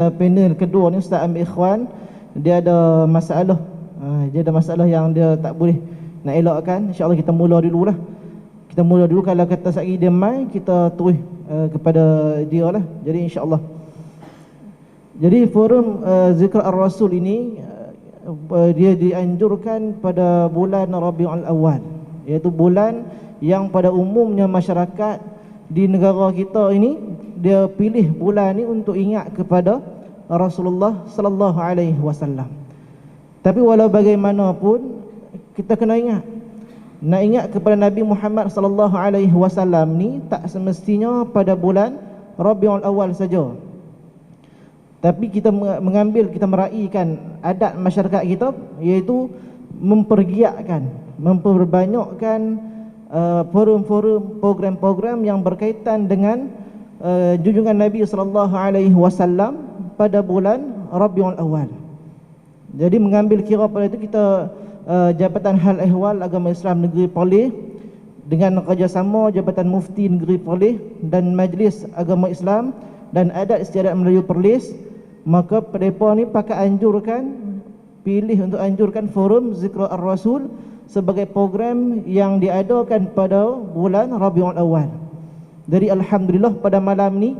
panel kedua ni Ustaz Amir Ikhwan, dia ada masalah. Dia ada masalah yang dia tak boleh nak elakkan. InsyaAllah kita mula dulu lah. Kita mula dulu, kalau kata sekali dia mai, kita terus kepada dia lah. Jadi insyaAllah. Jadi forum Zikr Ar-Rasul ini dia dianjurkan pada bulan Rabiul Awal, iaitu bulan yang pada umumnya masyarakat di negara kita ini dia pilih bulan ni untuk ingat kepada Rasulullah sallallahu alaihi wasallam. Tapi walau bagaimanapun kita kena ingat, nak ingat kepada Nabi Muhammad sallallahu alaihi wasallam ni tak semestinya pada bulan Rabiul Awal saja. Tapi kita mengambil, kita meraihkan adat masyarakat kita, iaitu mempergiatkan, memperbanyakkan forum-forum, program-program yang berkaitan dengan junjungan Nabi sallallahu alaihi wasallam pada bulan Rabiul Awal. Jadi mengambil kira pada itu, kita Jabatan Hal Ehwal Agama Islam Negeri Perlis dengan kerjasama Jabatan Mufti Negeri Perlis dan Majlis Agama Islam dan Adat Istiadat Melayu Perlis, maka mereka ni pakai pilih untuk anjurkan forum Zikr Ar-Rasul sebagai program yang diadakan pada bulan Rabiul Awal. Jadi alhamdulillah pada malam ni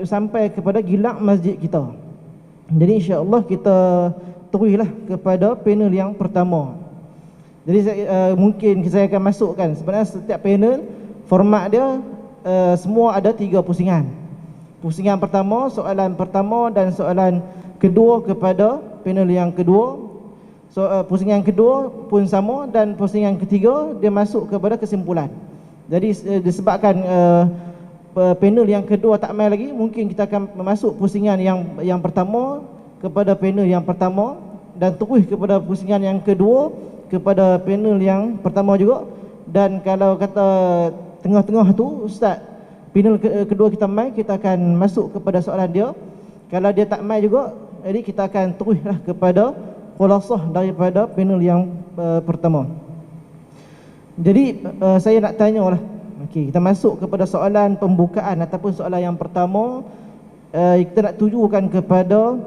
sampai kepada gilang masjid kita. Jadi insya-Allah kita teruslah kepada panel yang pertama. Jadi mungkin saya akan masukkan, sebenarnya setiap panel format dia semua ada 3 pusingan. Pusingan pertama, soalan pertama dan soalan kedua kepada panel yang kedua. Pusingan kedua pun sama, dan pusingan ketiga dia masuk kepada kesimpulan. Jadi disebabkan panel yang kedua tak main lagi, mungkin kita akan masuk pusingan yang pertama kepada panel yang pertama, dan terus kepada pusingan yang kedua kepada panel yang pertama juga. Dan kalau kata tengah-tengah tu Ustaz, panel kedua kita mai, kita akan masuk kepada soalan dia. Kalau dia tak mai juga, jadi kita akan teruslah kepada khulasah daripada panel yang pertama. Jadi saya nak tanyalah. Okey, kita masuk kepada soalan pembukaan ataupun soalan yang pertama. Kita nak tujukan kepada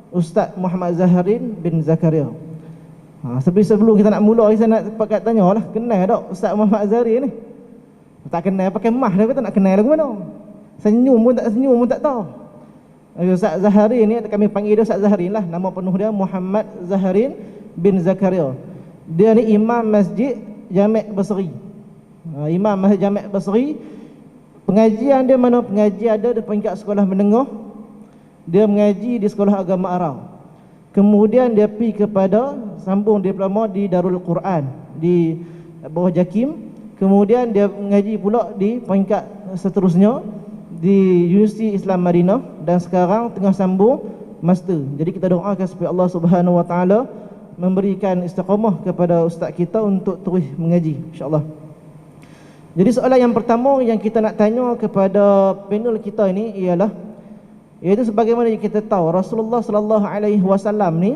Ustaz Muhammad Zaharin bin Zakaria. Sebelum kita nak mula, saya nak tanyalah, kenal tak Ustaz Muhammad Zaharin ni? Tak kenal, pakai mah dah, tak nak kenal lagu mana. Senyum pun tak tahu. Ustaz Zaharin ni, kami panggil dia Ustaz Zaharin lah. Nama penuh dia Muhammad Zaharin bin Zakaria. Dia ni imam Masjid Jami' Basri. Imam Masjid Jami' Basri. Pengajian dia mana? Pengajian ada di peringkat sekolah menengah. Dia mengaji di sekolah agama Arab. Kemudian dia pergi kepada sambung diploma di Darul Quran di bawah Jakim. Kemudian dia mengaji pula di peringkat seterusnya di Universiti Islam Madinah, dan sekarang tengah sambung master. Jadi kita doakan supaya Allah Subhanahu Wa Taala memberikan istiqamah kepada ustaz kita untuk terus mengaji, insya-Allah. Jadi soalan yang pertama yang kita nak tanya kepada panel kita ini ialah, iaitu sebagaimana yang kita tahu Rasulullah sallallahu alaihi wasallam ni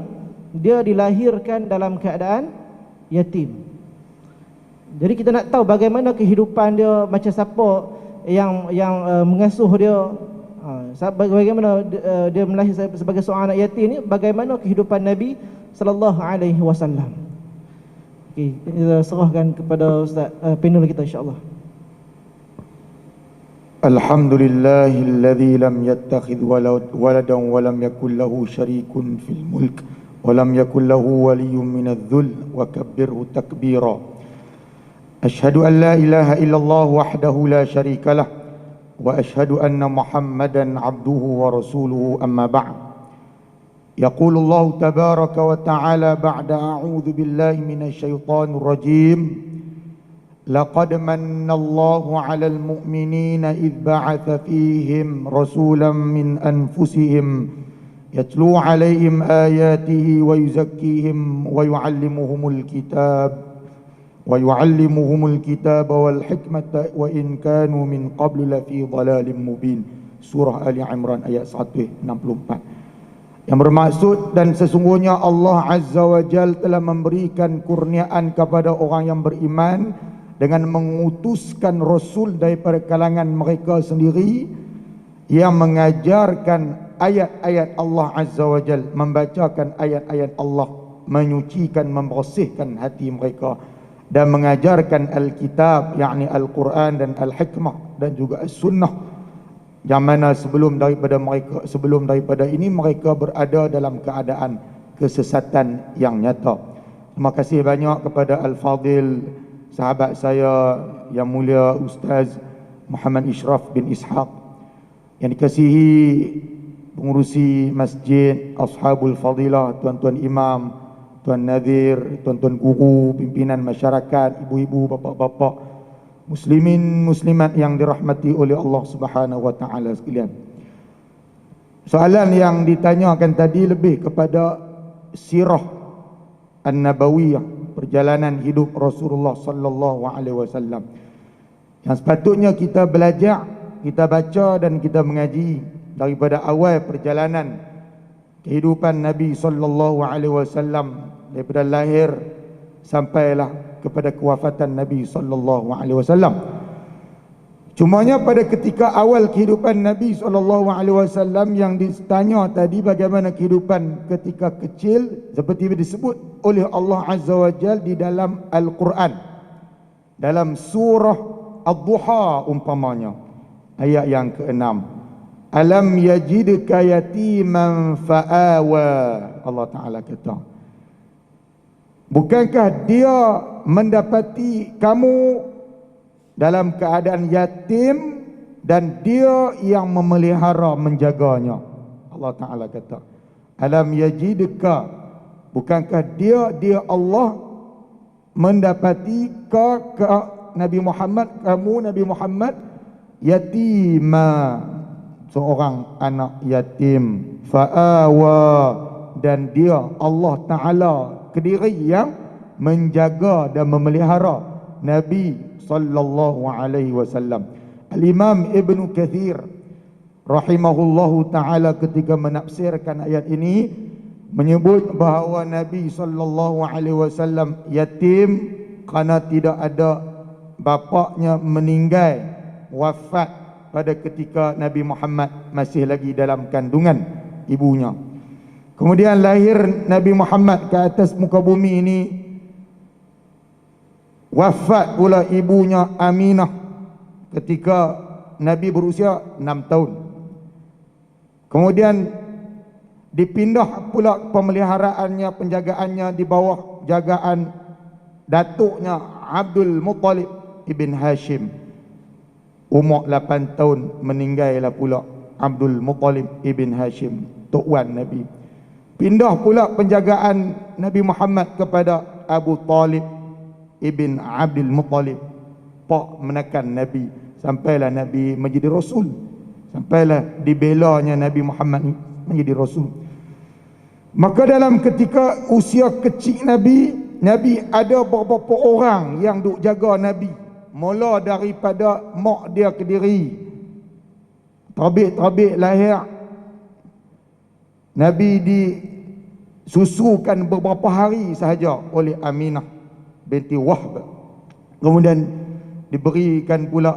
dia dilahirkan dalam keadaan yatim. Jadi kita nak tahu bagaimana kehidupan dia, macam siapa yang mengasuh dia, bagaimana dia melahir sebagai seorang anak yatim ni, bagaimana kehidupan Nabi sallallahu alaihi wasallam. Okey, kita serahkan kepada ustaz panel kita, insya-Allah. Alhamdulillahilladzi lam yattakhidh waladan wa lam yakul lahu syarikun fil mulk wa lam yakul lahu waliyyun minadh-dhull wa kabbirhu takbira. Ashhadu an la ilaha illallah wahdahu la syarika lah wa ashhadu anna Muhammadan abduhu wa rasuluhu, amma ba'd. Yaqulu Allah tabaraka wa ta'ala ba'da a'udzu billahi minasy syaithanir rajim. Laqad manna Allahu 'alal mu'minina idh ba'atha fihim rasulan min anfusihim yatlu 'alaihim ayatihi wa yuzakkihim wa yu'allimuhumul kitab wal hikmata wa in kanu min qablu lafi dhalalin mubin. Surah Ali Imran ayat 164. Yang bermaksud, dan sesungguhnya Allah Azza wa Jal telah memberikan kurniaan kepada orang yang beriman dengan mengutuskan Rasul daripada kalangan mereka sendiri yang mengajarkan ayat-ayat Allah Azza wa Jal, membacakan ayat-ayat Allah, menyucikan, membersihkan hati mereka, dan mengajarkan Alkitab, yakni Al-Quran dan Al-Hikmah, dan juga As-Sunnah, yang mana sebelum daripada ini mereka berada dalam keadaan kesesatan yang nyata. Terima kasih banyak kepada Al-Fadil, sahabat saya yang mulia Ustaz Muhammad Ishraf bin Ishaq, yang dikasihi pengurusi masjid, ashabul fadilah, tuan-tuan imam, tuan nadir, tuan-tuan guru, pimpinan masyarakat, ibu-ibu, bapa-bapa, muslimin muslimat yang dirahmati oleh Allah Subhanahu wa taala sekalian. Soalan yang ditanyakan tadi lebih kepada sirah an-nabawiyah, perjalanan hidup Rasulullah sallallahu alaihi wasallam, yang sepatutnya kita belajar, kita baca dan kita mengaji daripada awal perjalanan kehidupan Nabi sallallahu alaihi wasallam, daripada lahir sampailah kepada kewafatan Nabi sallallahu alaihi wasallam. Cumanya pada ketika awal kehidupan Nabi sallallahu alaihi wasallam yang ditanya tadi, bagaimana kehidupan ketika kecil, seperti disebut oleh Allah Azza wa Jalla di dalam Al-Quran, dalam surah Ad-Duha umpamanya, ayat yang ke-6, alam yajidka yatiman fa'awa. Allah Ta'ala kata, bukankah dia mendapati kamu dalam keadaan yatim dan dia yang memelihara, menjaganya. Allah Ta'ala kata, alam yajidka, bukankah dia Allah mendapati Nabi Muhammad, kamu Nabi Muhammad, yatima, seorang anak yatim, fa'awa, dan dia Allah Ta'ala kediri yang menjaga dan memelihara Nabi sallallahu alaihi wasallam. Al-Imam Ibn Kathir rahimahullahu ta'ala ketika menafsirkan ayat ini menyebut bahawa Nabi sallallahu alaihi wasallam yatim kerana tidak ada bapaknya, meninggal, wafat pada ketika Nabi Muhammad masih lagi dalam kandungan ibunya. Kemudian lahir Nabi Muhammad ke atas muka bumi ini, wafat pula ibunya Aminah ketika Nabi berusia 6 tahun. Kemudian dipindah pula pemeliharaannya, penjagaannya di bawah jagaan datuknya Abdul Muttalib ibn Hashim. Umur 8 tahun meninggallah pula Abdul Muttalib ibn Hashim, tok wan Nabi. Pindah pula penjagaan Nabi Muhammad kepada Abu Talib ibn Abdul Muttalib, pak menekan Nabi, sampailah Nabi menjadi Rasul, sampailah dibelanya Nabi Muhammad menjadi Rasul. Maka dalam ketika usia kecil Nabi ada beberapa orang yang duk jaga Nabi, mula daripada mak dia ke diri, tabik lahir, Nabi disusukan beberapa hari sahaja oleh Aminah binti Wahb. Kemudian diberikan pula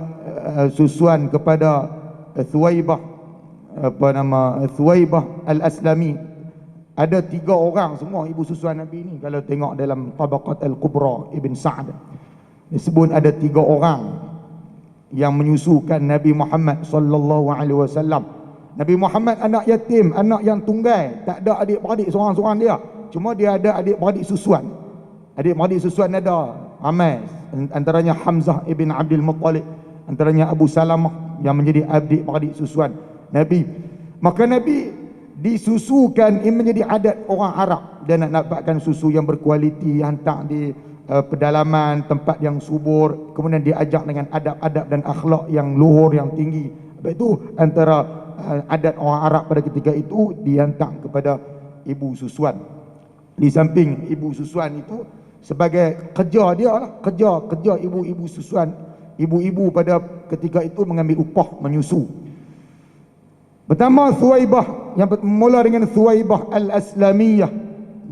susuan kepada Thuwaibah, Thuwaibah Al-Aslami. Ada 3 orang semua ibu susuan Nabi ini. Kalau tengok dalam Tabaqat Al-Kubra Ibn Sa'd, disebut ada 3 orang yang menyusukan Nabi Muhammad sallallahu alaihi wasallam. Nabi Muhammad anak yatim, anak yang tunggal, tak ada adik-beradik, seorang-seorang dia. Cuma dia ada adik-beradik susuan. Adik-beradik susuan ada ramai, antaranya Hamzah ibn Abdul Muttalib, antaranya Abu Salamah yang menjadi adik-beradik susuan Nabi. Maka Nabi disusukan, ini menjadi adat orang Arab. Dia nak dapatkan susu yang berkualiti, hantar di pedalaman, tempat yang subur, kemudian diajak dengan adab-adab dan akhlak yang luhur, yang tinggi. Sebab itu antara adat orang Arab pada ketika itu dihantar kepada ibu susuan. Di samping ibu susuan itu sebagai kerja dia lah, kerja ibu-ibu susuan, ibu-ibu pada ketika itu mengambil upah menyusu. Pertama Thuwaibah, yang mula dengan Thuwaibah Al-Aslamiyah,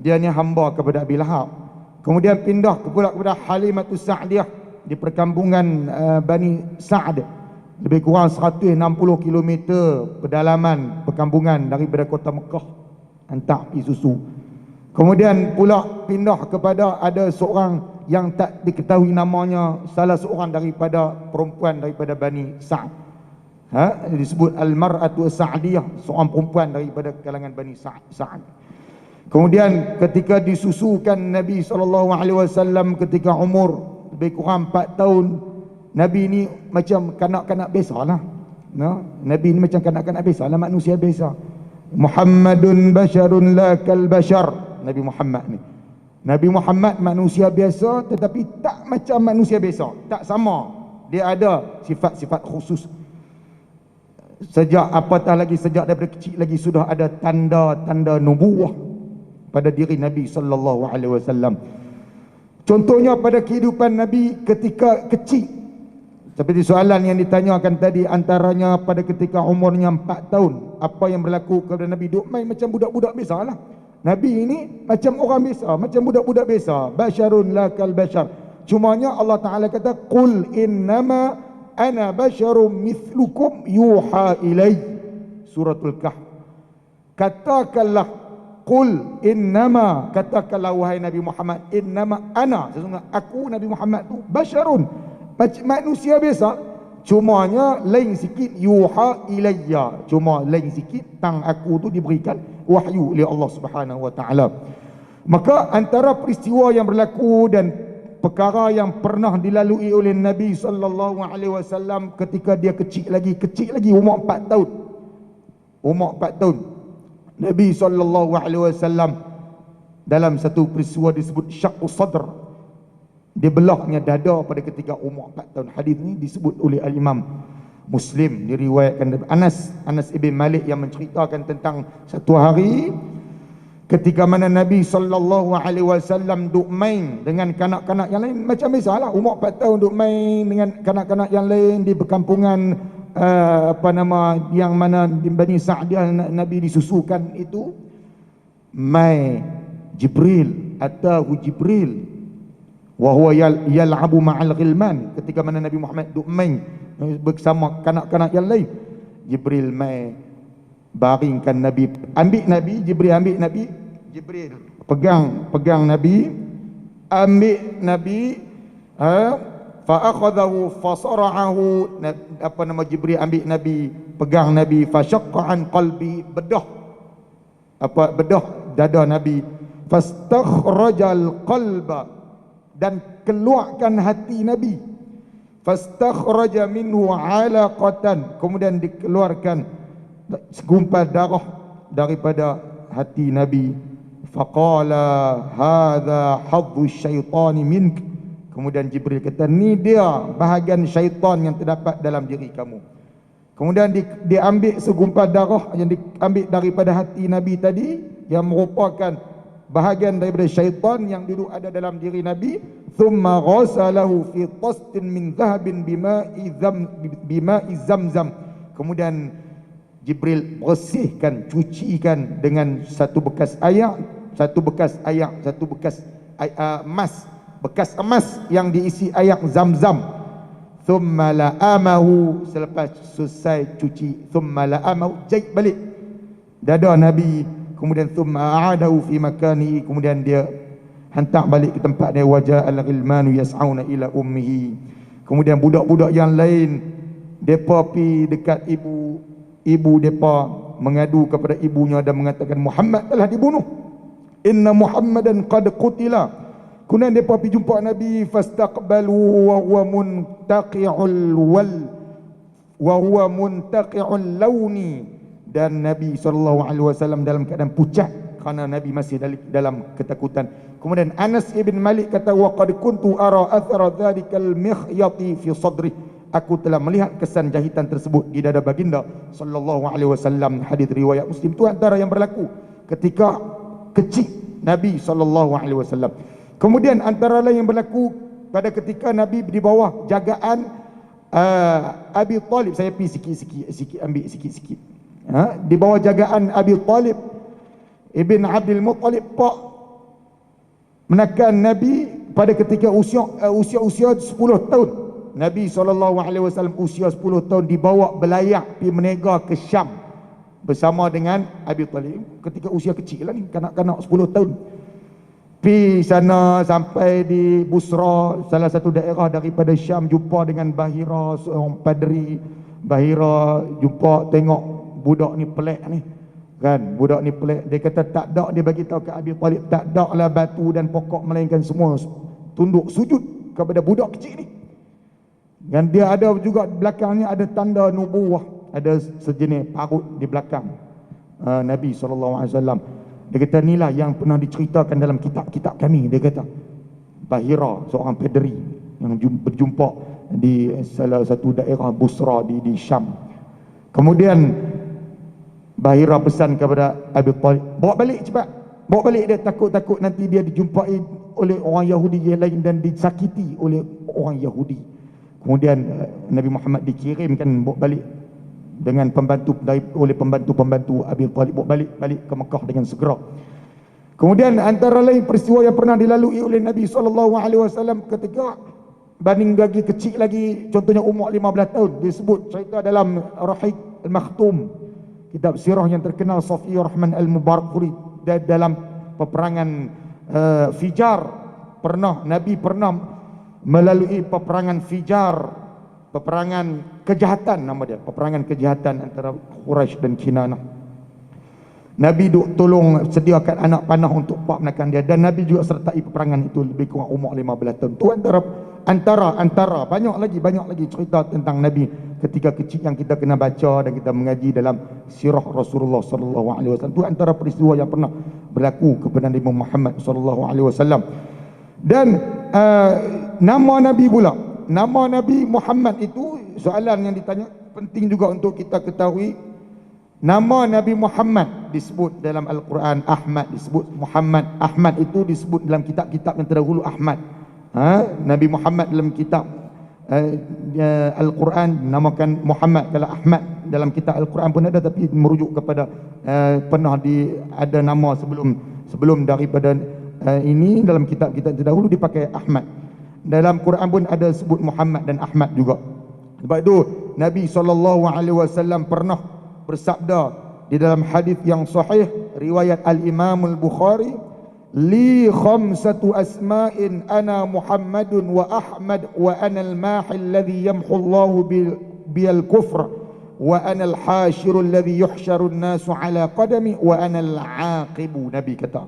dia ni hamba kepada Abi Lahab. Kemudian pindah pula kepada Halimatus Sa'diyah di perkampungan Bani Sa'd, lebih kurang 160 km pedalaman perkampungan daripada kota Mekah, hantar pergi susu. Kemudian pula pindah kepada ada seorang yang tak diketahui namanya, salah seorang daripada perempuan daripada Bani Sa'd, disebut Al-Mar'atu Sa'diyah, seorang perempuan daripada kalangan Bani Sa'd. Kemudian ketika disusukan Nabi SAW ketika umur lebih kurang 4 tahun, Nabi ni macam kanak-kanak biasa lah. Nabi ni macam kanak-kanak biasa lah, manusia biasa. Muhammadun basharun la kal bashar. Nabi Muhammad ni, Nabi Muhammad manusia biasa tetapi tak macam manusia biasa, tak sama. Dia ada sifat-sifat khusus. Apatah lagi sejak daripada kecil lagi sudah ada tanda-tanda nubuwah pada diri Nabi sallallahu alaihi wasallam. Contohnya pada kehidupan Nabi ketika kecil, seperti soalan yang ditanyakan tadi, antaranya pada ketika umurnya 4 tahun, apa yang berlaku kepada Nabi? Duk main macam budak-budak biasa lah. Nabi ini macam orang biasa, macam budak-budak biasa. Basyarun la kal bashar. Cumanya Allah Ta'ala kata, Qul innama ana basyarum mithlukum yuha ilai. Suratul Kahf. Katakanlah, Qul innama, katakanlah wahai Nabi Muhammad, innama ana, sesungguhnya aku Nabi Muhammad tu basyarun, manusia biasa, cumanya lain sikit, yuha ilayya, cuma lain sikit tang aku tu diberikan wahyu oleh Allah Subhanahu wa taala. Maka antara peristiwa yang berlaku dan perkara yang pernah dilalui oleh Nabi sallallahu alaihi wasallam ketika dia kecil lagi umur 4 tahun. Umur 4 tahun. Nabi sallallahu alaihi wasallam dalam satu peristiwa disebut syaqqus sadr, dibelahnya dada pada ketika umur 4 tahun. Hadis ini disebut oleh Al-Imam Muslim, diriwayatkan Anas ibn Malik yang menceritakan tentang satu hari ketika mana Nabi sallallahu alaihi wasallam duk main dengan kanak-kanak yang lain macam biasalah, umur 4 tahun duk main dengan kanak-kanak yang lain di perkampungan yang mana di Bani Sa'diyah Nabi disusukan itu. Mai Jibril, atahu Jibril wa huwa yal'abu ma'al ghilman, ketika mana Nabi Muhammad duk main bersama kanak-kanak yang lain. Jibril mai baringkan Nabi, Jibril ambil Nabi, Jibril pegang Nabi, ambil Nabi, fa akhadahu fa sara'ahu, Jibril ambil Nabi, pegang Nabi, fa syaqqa an qalbi, bedah dada Nabi, fastakhrajal qalba, dan keluarkan hati Nabi, fastakhraja minhu 'alaqatan, kemudian dikeluarkan segumpal darah daripada hati Nabi. Faqala hadza haddu syaitani mink, kemudian Jibril kata, ni dia bahagian syaitan yang terdapat dalam diri kamu. Kemudian diambil segumpal darah yang diambil daripada hati Nabi tadi, yang merupakan bahagian daripada syaitan yang dulu ada dalam diri Nabi. Thumma ghasalahu fi tastin min dhahabin bima'i zamzam, kemudian Jibril bersihkan, cucikan dengan satu bekas emas, bekas emas yang diisi air zam-zam. Thumma la'amahu, selepas selesai cuci, thumma la'amahu, jahit balik dada Nabi. Kemudian thumma a'adahu fi makani, kemudian dia hantar balik ke tempat dia. Wajah al-ghilmanu yas'auna ila ummihi, kemudian budak-budak yang lain depa pi dekat ibu depa, mengadu kepada ibunya dan mengatakan Muhammad telah dibunuh, inna Muhammadan qad qutila. Kemudian depa pi jumpa Nabi, fastaqbalu wa huwa muntaqi'ul launi, dan Nabi SAW dalam keadaan pucat kerana Nabi masih dalam ketakutan. Kemudian Anas ibn Malik kata, wa qad kuntu ara athara dhalikal mikhyati fi sadri, aku telah melihat kesan jahitan tersebut di dada baginda sallallahu alaihi wasallam. Hadis riwayat Muslim. Itu antara yang berlaku ketika kecil Nabi sallallahu alaihi wasallam. Kemudian antara lain yang berlaku pada ketika Nabi di bawah jagaan Abi Talib. Saya pergi ambil sikit-sikit. Di bawah jagaan Abi Talib Ibn Abdul Muttalib, pak menakan Nabi pada ketika usia 10 tahun. Nabi SAW usia 10 tahun dibawa belayak pergi menega ke Syam bersama dengan Abi Talib. Ketika usia kecil lah ni, kanak-kanak 10 tahun. Pergi sana sampai di Busra, salah satu daerah daripada Syam, jumpa dengan Bahira, seorang padri. Bahira jumpa, tengok budak ni pelik ni. Kan, budak ni pelik. Dia kata tak ada, dia bagi tahu ke Abi Talib, tak ada lah batu dan pokok melainkan semua tunduk sujud kepada budak kecil ni. Dan dia ada juga belakangnya ada tanda nubuwah, ada sejenis parut di belakang Nabi SAW. Dia kata inilah yang pernah diceritakan dalam kitab-kitab kami. Dia kata Bahira, seorang padri yang berjumpa di salah satu daerah Busra di Syam. Kemudian Bahira pesan kepada Abi Talib, bawa balik cepat, bawa balik dia, takut-takut nanti dia dijumpai oleh orang Yahudi yang lain dan disakiti oleh orang Yahudi. Kemudian Nabi Muhammad dikirimkan bawa balik dengan oleh pembantu-pembantu Abi Talib, bawa balik ke Mekah dengan segera. Kemudian antara lain peristiwa yang pernah dilalui oleh Nabi SAW ketika banding lagi kecil lagi, contohnya umur 15 tahun, disebut cerita dalam Rahiq Al-Makhtum, kitab sirah yang terkenal Safiyyur Rahman Al-Mubarakfuri, dalam peperangan Fijar. Nabi pernah melalui peperangan Fijar, peperangan kejahatan nama dia, peperangan kejahatan antara Quraisy dan Kinanah. Nabi tolong sediakan anak panah untuk pak menakan dia, dan Nabi juga sertai peperangan itu lebih kurang umur 15 tahun. Itu antara banyak lagi cerita tentang Nabi ketika kecil yang kita kena baca dan kita mengaji dalam sirah Rasulullah SAW. Itu antara peristiwa yang pernah berlaku kepada Nabi Muhammad SAW. Dan nama Nabi pula, nama Nabi Muhammad itu soalan yang ditanya, penting juga untuk kita ketahui. Nama Nabi Muhammad disebut dalam Al-Quran Ahmad, disebut Muhammad. Ahmad itu disebut dalam kitab-kitab yang terdahulu Ahmad. Nabi Muhammad dalam kitab Al-Quran namakan Muhammad. Kalau Ahmad dalam kitab Al-Quran pun ada, tapi merujuk kepada pernah ada nama sebelum daripada ini dalam kitab-kitab terdahulu dipakai Ahmad. Dalam Quran pun ada sebut Muhammad dan Ahmad juga. Sebab itu Nabi SAW pernah bersabda di dalam hadis yang sahih riwayat Al-Imam Al-Bukhari, li khamsatu asma'in ana Muhammadun wa Ahmad wa ana al-mahi alladhi yamhu Allahu bil kufr wa ana al-hashiru alladhi yuhsharu an-nasu ala qadami wa ana al-aqibu. Nabi kata,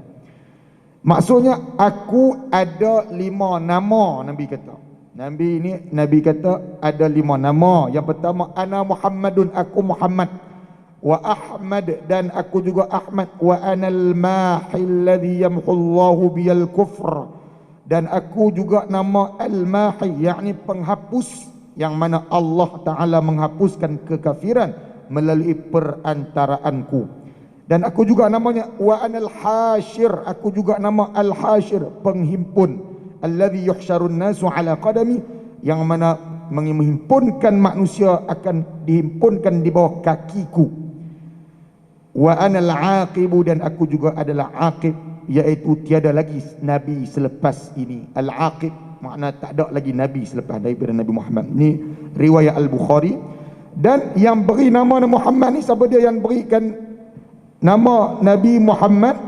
maksudnya aku ada 5 nama. Nabi kata ada 5 nama. Yang pertama, ana Muhammadun, aku Muhammad, wa Ahmad, dan aku juga Ahmad, wa anal mahi alladhi yamhu Allahu bil kufr, dan aku juga nama al-mahi, yakni penghapus, yang mana Allah Ta'ala menghapuskan kekafiran melalui perantaraanku. Dan aku juga namanya wa anal hashir, aku juga nama al-hashir, penghimpun, alladhi yuhsyarun nasu ala qadami, yang mana menghimpunkan manusia akan dihimpunkan di bawah kakiku. Wa anal aqibu, dan aku juga adalah aqib, iaitu tiada lagi nabi selepas ini. Al-aqib makna tak ada lagi nabi selepas daripada Nabi Muhammad. Ini riwayat Al-Bukhari. Dan yang beri nama Muhammad ni, siapa dia yang berikan nama Nabi Muhammad?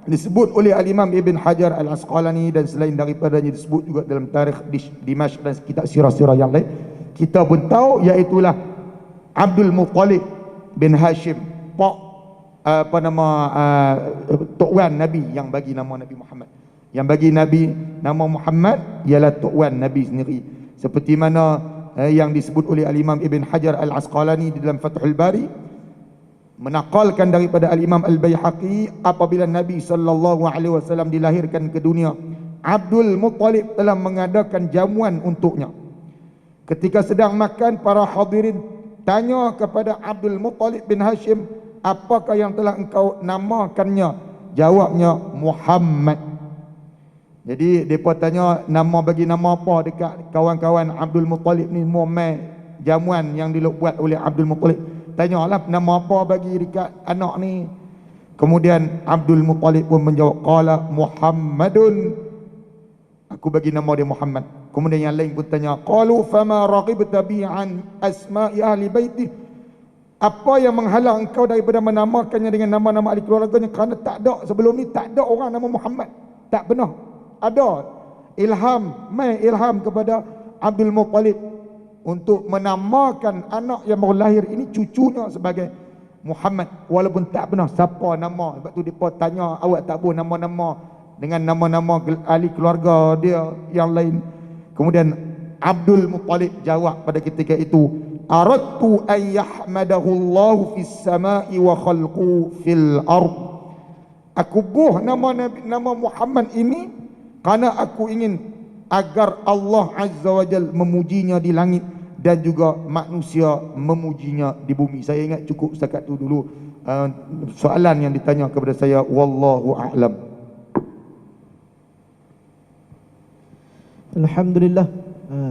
Disebut oleh Al-Imam Ibn Hajar Al-Asqalani, dan selain daripadanya disebut juga dalam tarikh Dimashq dan kitab sirah-sirah yang lain. Kita pun tahu iaitulah Abdul Muttalib bin Hashim, pak Tok Wan Nabi yang bagi nama Nabi Muhammad. Yang bagi Nabi nama Muhammad ialah Tok Wan Nabi sendiri. Seperti mana yang disebut oleh Al-Imam Ibn Hajar Al-Asqalani di dalam Fathul Bari, menakalkan daripada Al-Imam Al-Baihaqi, apabila Nabi SAW dilahirkan ke dunia, Abdul Muttalib telah mengadakan jamuan untuknya. Ketika sedang makan, para hadirin tanya kepada Abdul Muttalib bin Hashim, apakah yang telah engkau namakannya? Jawabnya Muhammad. Jadi mereka tanya bagi nama apa dekat kawan-kawan Abdul Muttalib ni, Muhammad, jamuan yang dibuat oleh Abdul Muttalib. Tanyalah nama apa bagi dekat anak ni. Kemudian Abdul Muttalib pun menjawab, qala Muhammadun, aku bagi nama dia Muhammad. Kemudian yang lain pun tanya, qalu fama raghibta bi an asma'i ahli baiti. Apa yang menghalang engkau daripada menamakannya dengan nama-nama ahli keluarganya? Kerana tak ada sebelum ni, tak ada orang nama Muhammad. Tak pernah ada ilham kepada Abdul Muttalib untuk menamakan anak yang baru lahir ini, cucunya, sebagai Muhammad, walaupun tak pernah siapa nama. Sebab tu dia tanya, awak tak boleh nama-nama dengan nama-nama ahli keluarga dia yang lain. Kemudian Abdul Muttalib jawab pada ketika itu, aradtu an yahmadahu Allah fis sama'i wa khalqu fil ard. Aku buh nama Muhammad ini kerana aku ingin agar Allah Azza wa Jal memujinya di langit dan juga manusia memujinya di bumi. Saya ingat cukup setakat itu dulu soalan yang ditanya kepada saya. Wallahu a'lam. Alhamdulillah.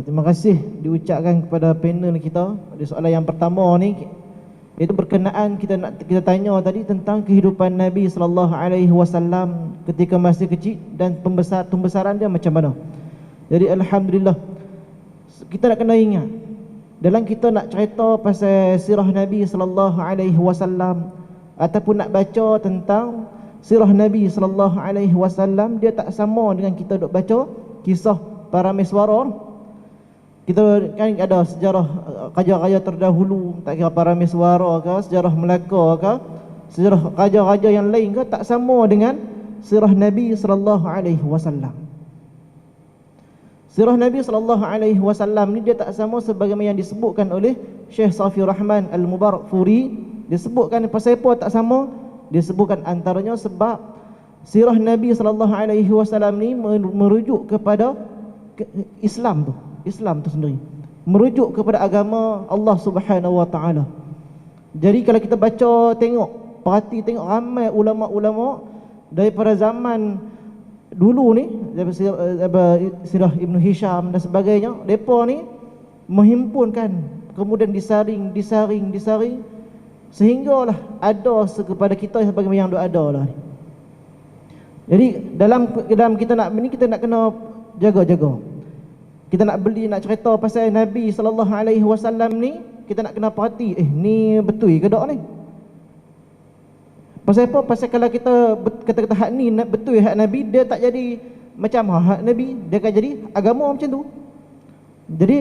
Terima kasih diucapkan kepada panel kita. Di soalan yang pertama ni, itu berkenaan kita tanya tadi tentang kehidupan Nabi sallallahu alaihi wasallam ketika masih kecil dan pembesaran dia macam mana. Jadi alhamdulillah, kita nak kena ingat, dalam kita nak cerita pasal sirah Nabi sallallahu alaihi wasallam ataupun nak baca tentang sirah Nabi sallallahu alaihi wasallam, dia tak sama dengan kita duk baca kisah para miswara. Kita kan ada sejarah raja-raja terdahulu, tak kira para miswara ke, sejarah Melaka ke, sejarah raja-raja yang lain ke, tak sama dengan sirah Nabi sallallahu alaihi wasallam. Sirah Nabi sallallahu alaihi wasallam ni dia tak sama sebagaimana yang disebutkan oleh Syekh Safi Rahman Al-Mubarakfuri. Disebutkan pasal apa tak sama? Disebutkan antaranya sebab sirah Nabi sallallahu alaihi wasallam ni merujuk kepada Islam tu sendiri, merujuk kepada agama Allah Subhanahu wa taala. Jadi kalau kita baca, perhati tengok ramai ulama-ulama daripada zaman dulu ni, daripada sirah Ibn Hisham dan sebagainya, mereka ni menghimpunkan, kemudian disaring sehinggalah ada kepada kita sebagaimana yang ada lah. Jadi dalam kita nak kena jaga-jaga. Kita nak cerita pasal Nabi sallallahu alaihi wasallam ni, kita nak kena perhati, ni betul ke tak ni? Pasal apa? Pasal kalau kita kata hak ni betul hak Nabi, dia tak jadi macam hak Nabi, dia akan jadi agama macam tu. Jadi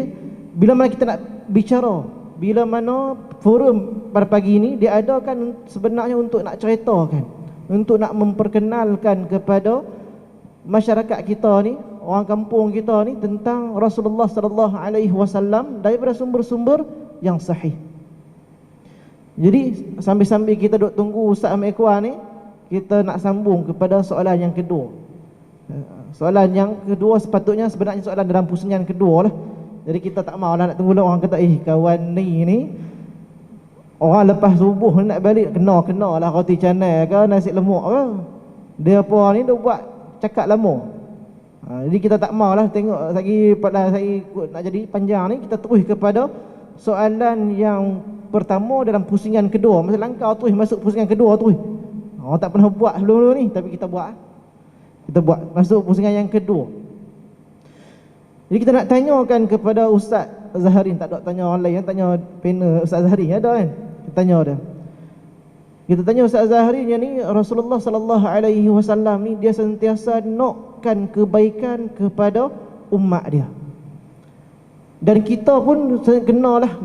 bila mana kita nak bicara, bila mana forum pada pagi ni diadakan sebenarnya untuk nak ceritakan, untuk nak memperkenalkan kepada masyarakat kita ni, orang kampung kita ni, tentang Rasulullah sallallahu alaihi wasallam daripada sumber-sumber yang sahih. Jadi sambil-sambil kita duk tunggu Ustaz Ahmad Ikhwan ni, kita nak sambung kepada soalan yang kedua. Soalan yang kedua sepatutnya sebenarnya soalan dalam pusingan kedua lah. Jadi kita tak mahulah nak tunggu lah orang kata kawan ni orang lepas subuh nak balik kena lah roti canai ke nasi lemak ke. Dia apa ni dia buat cakap lama. Jadi kita tak mahulah tengok lagi nak jadi panjang ni. Kita terus kepada soalan yang pertama dalam pusingan kedua. Masa langkau terus masuk pusingan kedua terus. Orang tak pernah buat sebelum ni, tapi kita buat. Kita buat masuk pusingan yang kedua. Jadi kita nak tanyakan kepada Ustaz Zaharin, tak ada tanya orang lain, tanya panel Ustaz Zaharin ada kan? Kita tanya dia. Kita tanya Ustaz Zaharin yang ni, Rasulullah sallallahu alaihi wasallam ni dia sentiasa nakkan kebaikan kepada umat dia. Dan kita pun kenalah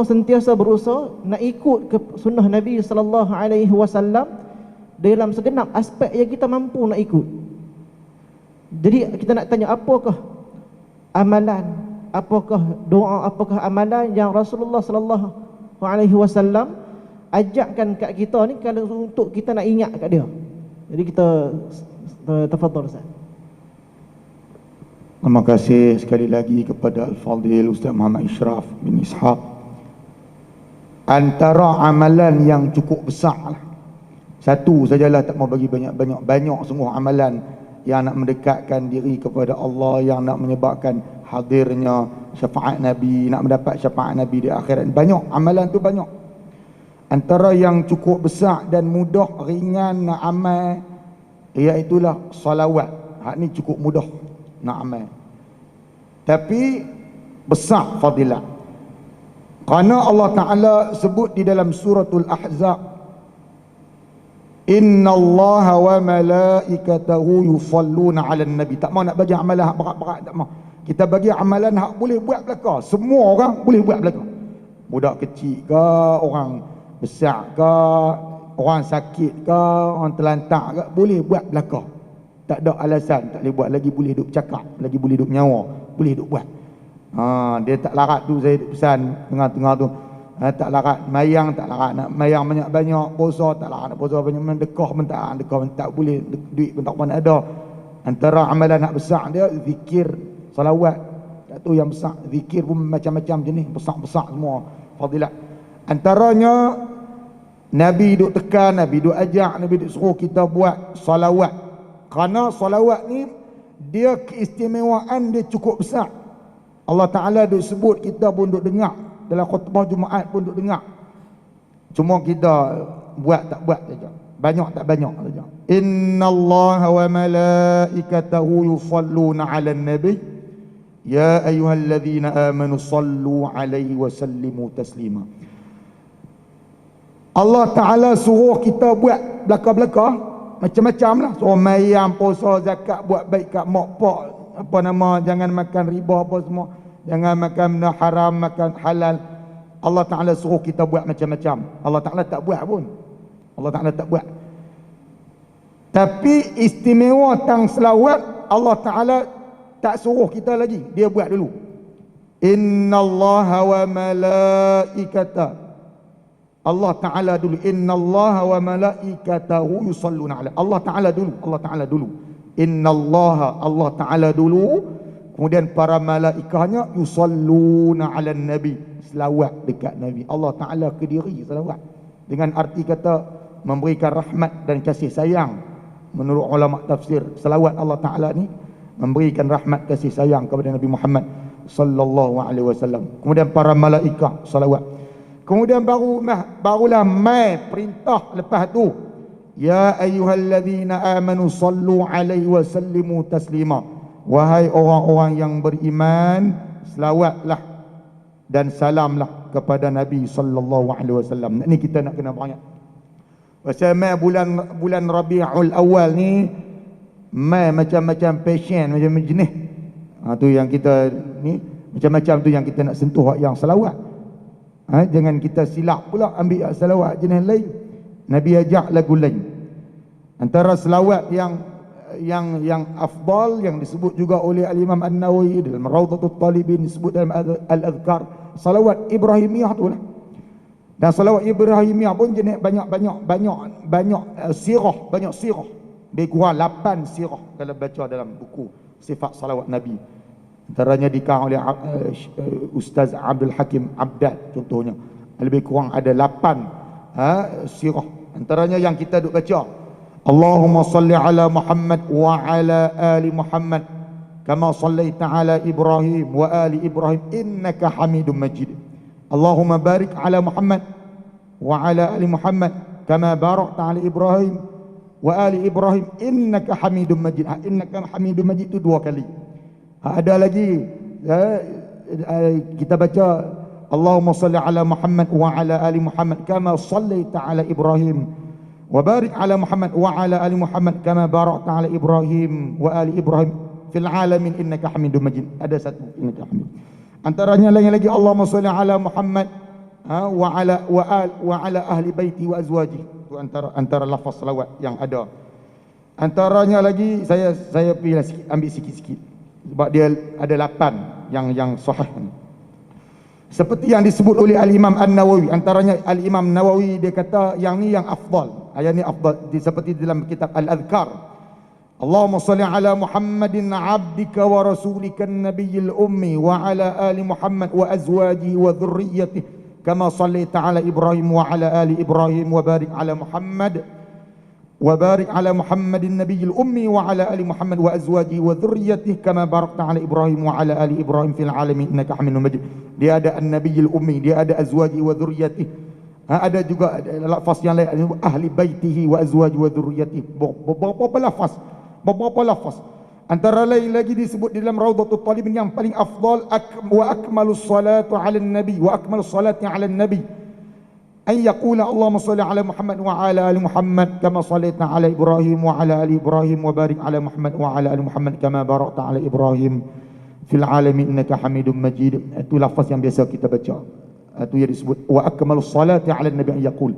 sentiasa berusaha nak ikut ke sunnah Nabi sallallahu alaihi wasallam dalam segenap aspek yang kita mampu nak ikut. Jadi kita nak tanya, apakah amalan, apakah doa, apakah amalan yang Rasulullah sallallahu alaihi wasallam ajakkan kat kita ni kalau untuk kita nak ingat kat dia. Jadi kita tafadhal Ustaz. Terima kasih sekali lagi kepada Al-Fadhil Ustaz Muhammad Ishraf bin Ishaq. Antara amalan yang cukup besar, satu sajalah, tak mau bagi banyak sungguh amalan yang nak mendekatkan diri kepada Allah, yang nak menyebabkan hadirnya syafaat Nabi, nak mendapat syafaat Nabi di akhirat. Banyak amalan tu, banyak. Antara yang cukup besar dan mudah, ringan nak amal, iaitulah salawat. Hak ni cukup mudah nak amal. Tapi besar fadilat. Kerana Allah Ta'ala sebut di dalam suratul Ahzab, Inna Allah wa malaikatahu yusalluna ala nabi. Tak mau nak bagi amalan hak berat-berat, tak mau. Kita bagi amalan hak boleh buat belaka. Semua orang boleh buat belaka. Budak kecil ke, orang besar ke, orang sakit ke, orang terlantar ke, boleh buat belaka. Tak ada alasan, tak boleh buat. Lagi boleh duk cakap, lagi boleh duk nyawa, boleh duk buat. Dia tak larat tu, saya pesan tengah-tengah tu. Tak larat mayang, tak larat nak mayang banyak-banyak, puasa tak larat nak puasa banyak-banyak, dekah pun tak boleh, duit pun tak pernah ada. Antara amalan nak besar dia zikir, salawat. Tak tu yang besar. Zikir pun macam-macam jenis, besar-besar semua fadilat. Antaranya Nabi duk tekan, Nabi duk ajak, Nabi duk suruh kita buat salawat. Kerana salawat ni dia keistimewaan dia cukup besar. Allah Ta'ala duk sebut, kita pun duk dengar. Dalam khutbah Jumaat pun duk dengar. Cuma kita buat tak buat saja. Banyak tak banyak saja. Inna Allah wa malaikatahu yusalluna ala nabi. Ya ayyuhalladzina amanu sallu alaihi wa sallimu taslima. Allah Ta'ala suruh kita buat belaka-belaka macam-macam lah. Suruh mayam, puasa, zakat, buat baik kat mak pak, apa nama, jangan makan riba apa semua, jangan makan benda haram, makan halal. Allah Ta'ala suruh kita buat macam-macam. Allah Ta'ala tak buat pun. Allah Ta'ala tak buat. Tapi istimewa tang selawat, Allah Ta'ala tak suruh kita lagi, dia buat dulu. Inna Allah wa malaikata, Allah Ta'ala dulu. Inna Allah wa malaikatahu yusalluna ala. Allah Ta'ala dulu. Allah Ta'ala dulu. Inna Allah, Allah Ta'ala dulu. Kemudian para malaikahnya yusalluna ala nabi. Selawat dekat Nabi. Allah Ta'ala kediri selawat. Dengan arti kata memberikan rahmat dan kasih sayang. Menurut ulama tafsir, selawat Allah Ta'ala ni memberikan rahmat kasih sayang kepada Nabi Muhammad sallallahu alaihi wasallam. Kemudian para malaikah selawat. Kemudian barulah mai perintah lepas tu. Ya ayyuhalladzina amanu sallu alaihi wa sallimu taslima. Wahai orang-orang yang beriman, selawatlah dan salamlah kepada Nabi sallallahu alaihi wasallam. Ini kita nak kena banyak. Pasal mai bulan Rabiul Awal ni mai macam-macam passion, macam jenis. Tu yang kita ni macam-macam tu yang kita nak sentuh yang selawat. Jangan kita silap pula ambil selawat jenis lain. Nabi ajak lagu lain. Antara selawat yang afdal yang disebut juga oleh Al-Imam An-Nawawi dalam Rawdatul Talibin, disebut dalam Al-Adhkar, salawat Ibrahimiyah tu lah. Dan salawat Ibrahimiyah pun jenis banyak sirah, banyak sirah. Dia kurang 8 sirah kalau baca dalam buku sifat salawat Nabi. Antaranya dikarang oleh Ustaz Abdul Hakim Abdad contohnya. Lebih kurang ada 8 sirah. Antaranya yang kita duk baca, Allahumma salli ala Muhammad wa ala ali Muhammad kama sallaita ala Ibrahim wa ali Ibrahim innaka Hamidum Majid. Allahumma barik ala Muhammad wa ala ali Muhammad kama barakta ala Ibrahim wa ali Ibrahim innaka Hamidum Majid. Innaka Hamidum Majid itu 2 kali. Ada lagi kita baca Allahumma salli ala Muhammad wa ala ali Muhammad kama sallaita ala Ibrahim wa barik ala Muhammad wa ala ali Muhammad kama barakta ala Ibrahim wa ali Ibrahim fil alamin innaka Hamidum Majid. Ada satu innaka Hamid. Antaranya lain lagi Allahumma salli ala Muhammad wa ala ahli baiti wa azwaji. Itu antara lafaz selawat yang ada. Antaranya lagi saya pilih sikit, ambil sikit-sikit. Sebab dia ada 8 yang sahih. Seperti yang disebut oleh Al-Imam An-Nawawi. Antaranya Al-Imam Nawawi dia kata yang ni yang afdal. Ayat ni afdal seperti dalam kitab Al-Adhkar. Allahumma salli ala Muhammadin abdika wa rasulika nabiyil ummi wa ala ali Muhammad wa azwajihi wa dhurriyyatihi kama sallaita ala Ibrahim wa ala ali Ibrahim wa barik ala Muhammad وبارك على محمد النبي الأمي وعلى آل محمد وأزواجه وذريته كما باركت على إبراهيم وعلى آل إبراهيم في العالمين إنك حميد مجيد. Dia ada النبي الأمي, dia ada أزواجه وذريته. Ada juga lafaz yang lain, ahli baitihi wa azwaji wa dhurriyyatihi. Beberapa lafaz. Antara lain lagi disebut di dalam Raudhatul Talibin yang paling afdal wa akmalus salatu 'ala nabi wa akmalus salati 'ala nabi ay yaqula Allahumma shalli 'ala Muhammad wa 'ala ali Muhammad kama shallaita 'ala Ibrahim wa 'ala ali Ibrahim wa barik 'ala Muhammad wa 'ala ali Muhammad kama barakta 'ala Ibrahim fil 'alamin innaka Hamidum Majid. Itu lafaz yang biasa kita baca. Itu yang disebut wa akmalus salati 'ala nabi ay yaqul.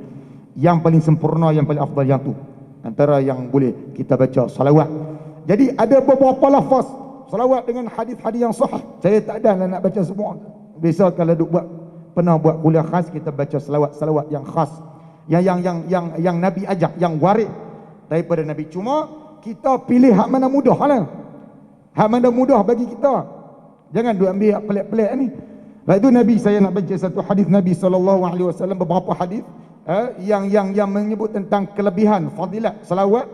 Yang paling sempurna, yang paling afdal yang tu. Antara yang boleh kita baca salawat. Jadi ada beberapa lafaz salawat dengan hadis-hadis yang sahih. Saya tak ada nak baca semua. Biasa kalau pernah buat kuliah khas, kita baca salawat yang khas. Yang Nabi ajak, yang warid daripada Nabi. Cuma kita pilih hak mana mudah lah. Hak mana mudah bagi kita. Jangan duk ambil hak pelik-pelik ni. Lepas itu Nabi, saya nak baca satu hadis Nabi SAW, beberapa hadis yang menyebut tentang kelebihan fadilat salawat.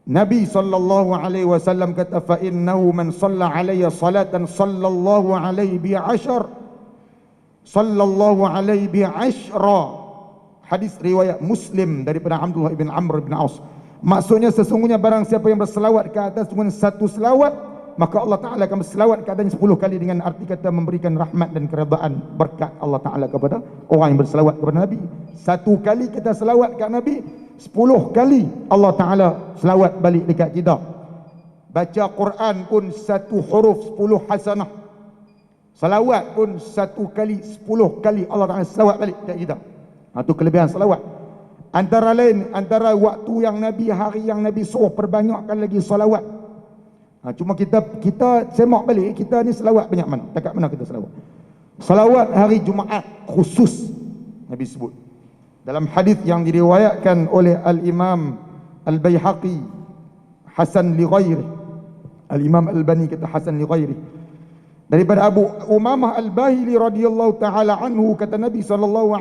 Nabi SAW kata, fa innahu man shalla alayya salatan sallallahu alaihi bi ashar sallallahu alaihi bi ashra. Hadis riwayat Muslim daripada Abdullah bin Amr bin Aus. Maksudnya sesungguhnya barang siapa yang berselawat ke atas satu selawat, maka Allah Ta'ala akan berselawat keadanya 10 kali, dengan arti kata memberikan rahmat dan keredaan berkat Allah Ta'ala kepada orang yang berselawat kepada Nabi. Satu kali kita selawat ke Nabi, 10 kali Allah Ta'ala selawat balik dekat kita. Baca Quran pun satu huruf 10 hasanah. Selawat pun satu kali 10 kali Allah Ta'ala selawat balik dekat kita. Itu kelebihan selawat. Antara lain, antara waktu yang Nabi, hari yang Nabi suruh perbanyakkan lagi selawat. Cuma kita semak balik, kita ni selawat banyak mana? Dekat mana kita selawat? Selawat hari Jumaat khusus Nabi sebut. Dalam hadis yang diriwayatkan oleh Al-Imam Al-Baihaqi Hasan li ghairi, Al-Imam Al-Albani kata Hasan li ghairi, daripada Abu Umamah Al-Bahili radhiyallahu taala anhu, kata Nabi SAW,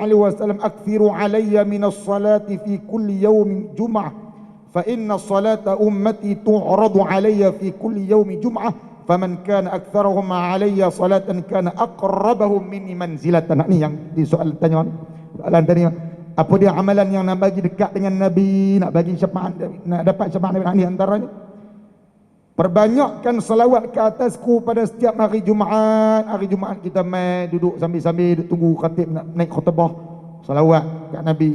akthiru alayya minas salati fi kulli yawmin jum'ah fa inna salata ummati tu'radu alayya fi kulli yawmi jum'ah faman kana aktharuhum alayya salatan kana aqrabahum minni manzilatan. Ni yang di soal tanya ni, soalan tadi, apa dia amalan yang nak bagi dekat dengan Nabi, nak bagi syafaat, nak dapat syafaat Nabi? Ni antaranya perbanyakkan selawat ke atasku pada setiap hari Jumaat. Hari Jumaat kita main duduk sambil-sambil tunggu khatib nak naik khutbah, selawat kat Nabi.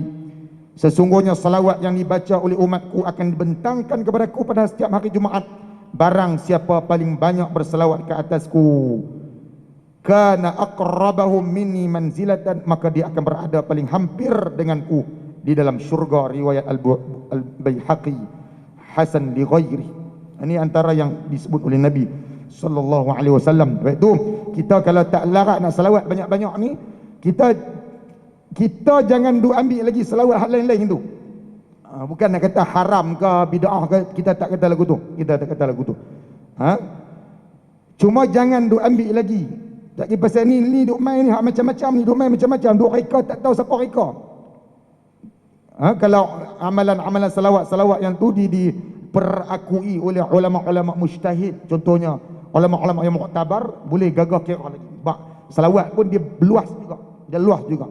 Sesungguhnya selawat yang dibaca oleh umatku akan dibentangkan kepadaku pada setiap hari Jumaat. Barang siapa paling banyak berselawat ke atasku, kana aqrabahum minni manzilatan, maka dia akan berada paling hampir denganku di dalam syurga. Riwayat Al-Baihaqi Hasan li ghairi. Ini antara yang disebut oleh Nabi sallallahu alaihi wasallam. Sebab itu kita kalau tak larat nak selawat banyak-banyak ni, kita jangan duk ambil lagi selawat hal lain-lain tu. Bukan nak kata haram ke bid'ah ke, kita tak kata lagu tu. Kita tak kata lagu tu. Cuma jangan duk ambil lagi. Tak kira pasal ni duk main ni macam-macam ni, duk main macam-macam, duk reka tak tahu siapa reka. Kalau amalan-amalan selawat-selawat yang tu diperakui oleh ulama-ulama mujtahid, contohnya ulama-ulama yang muktabar, boleh gagah kira lagi. Selawat pun dia luas juga. Dia luas juga.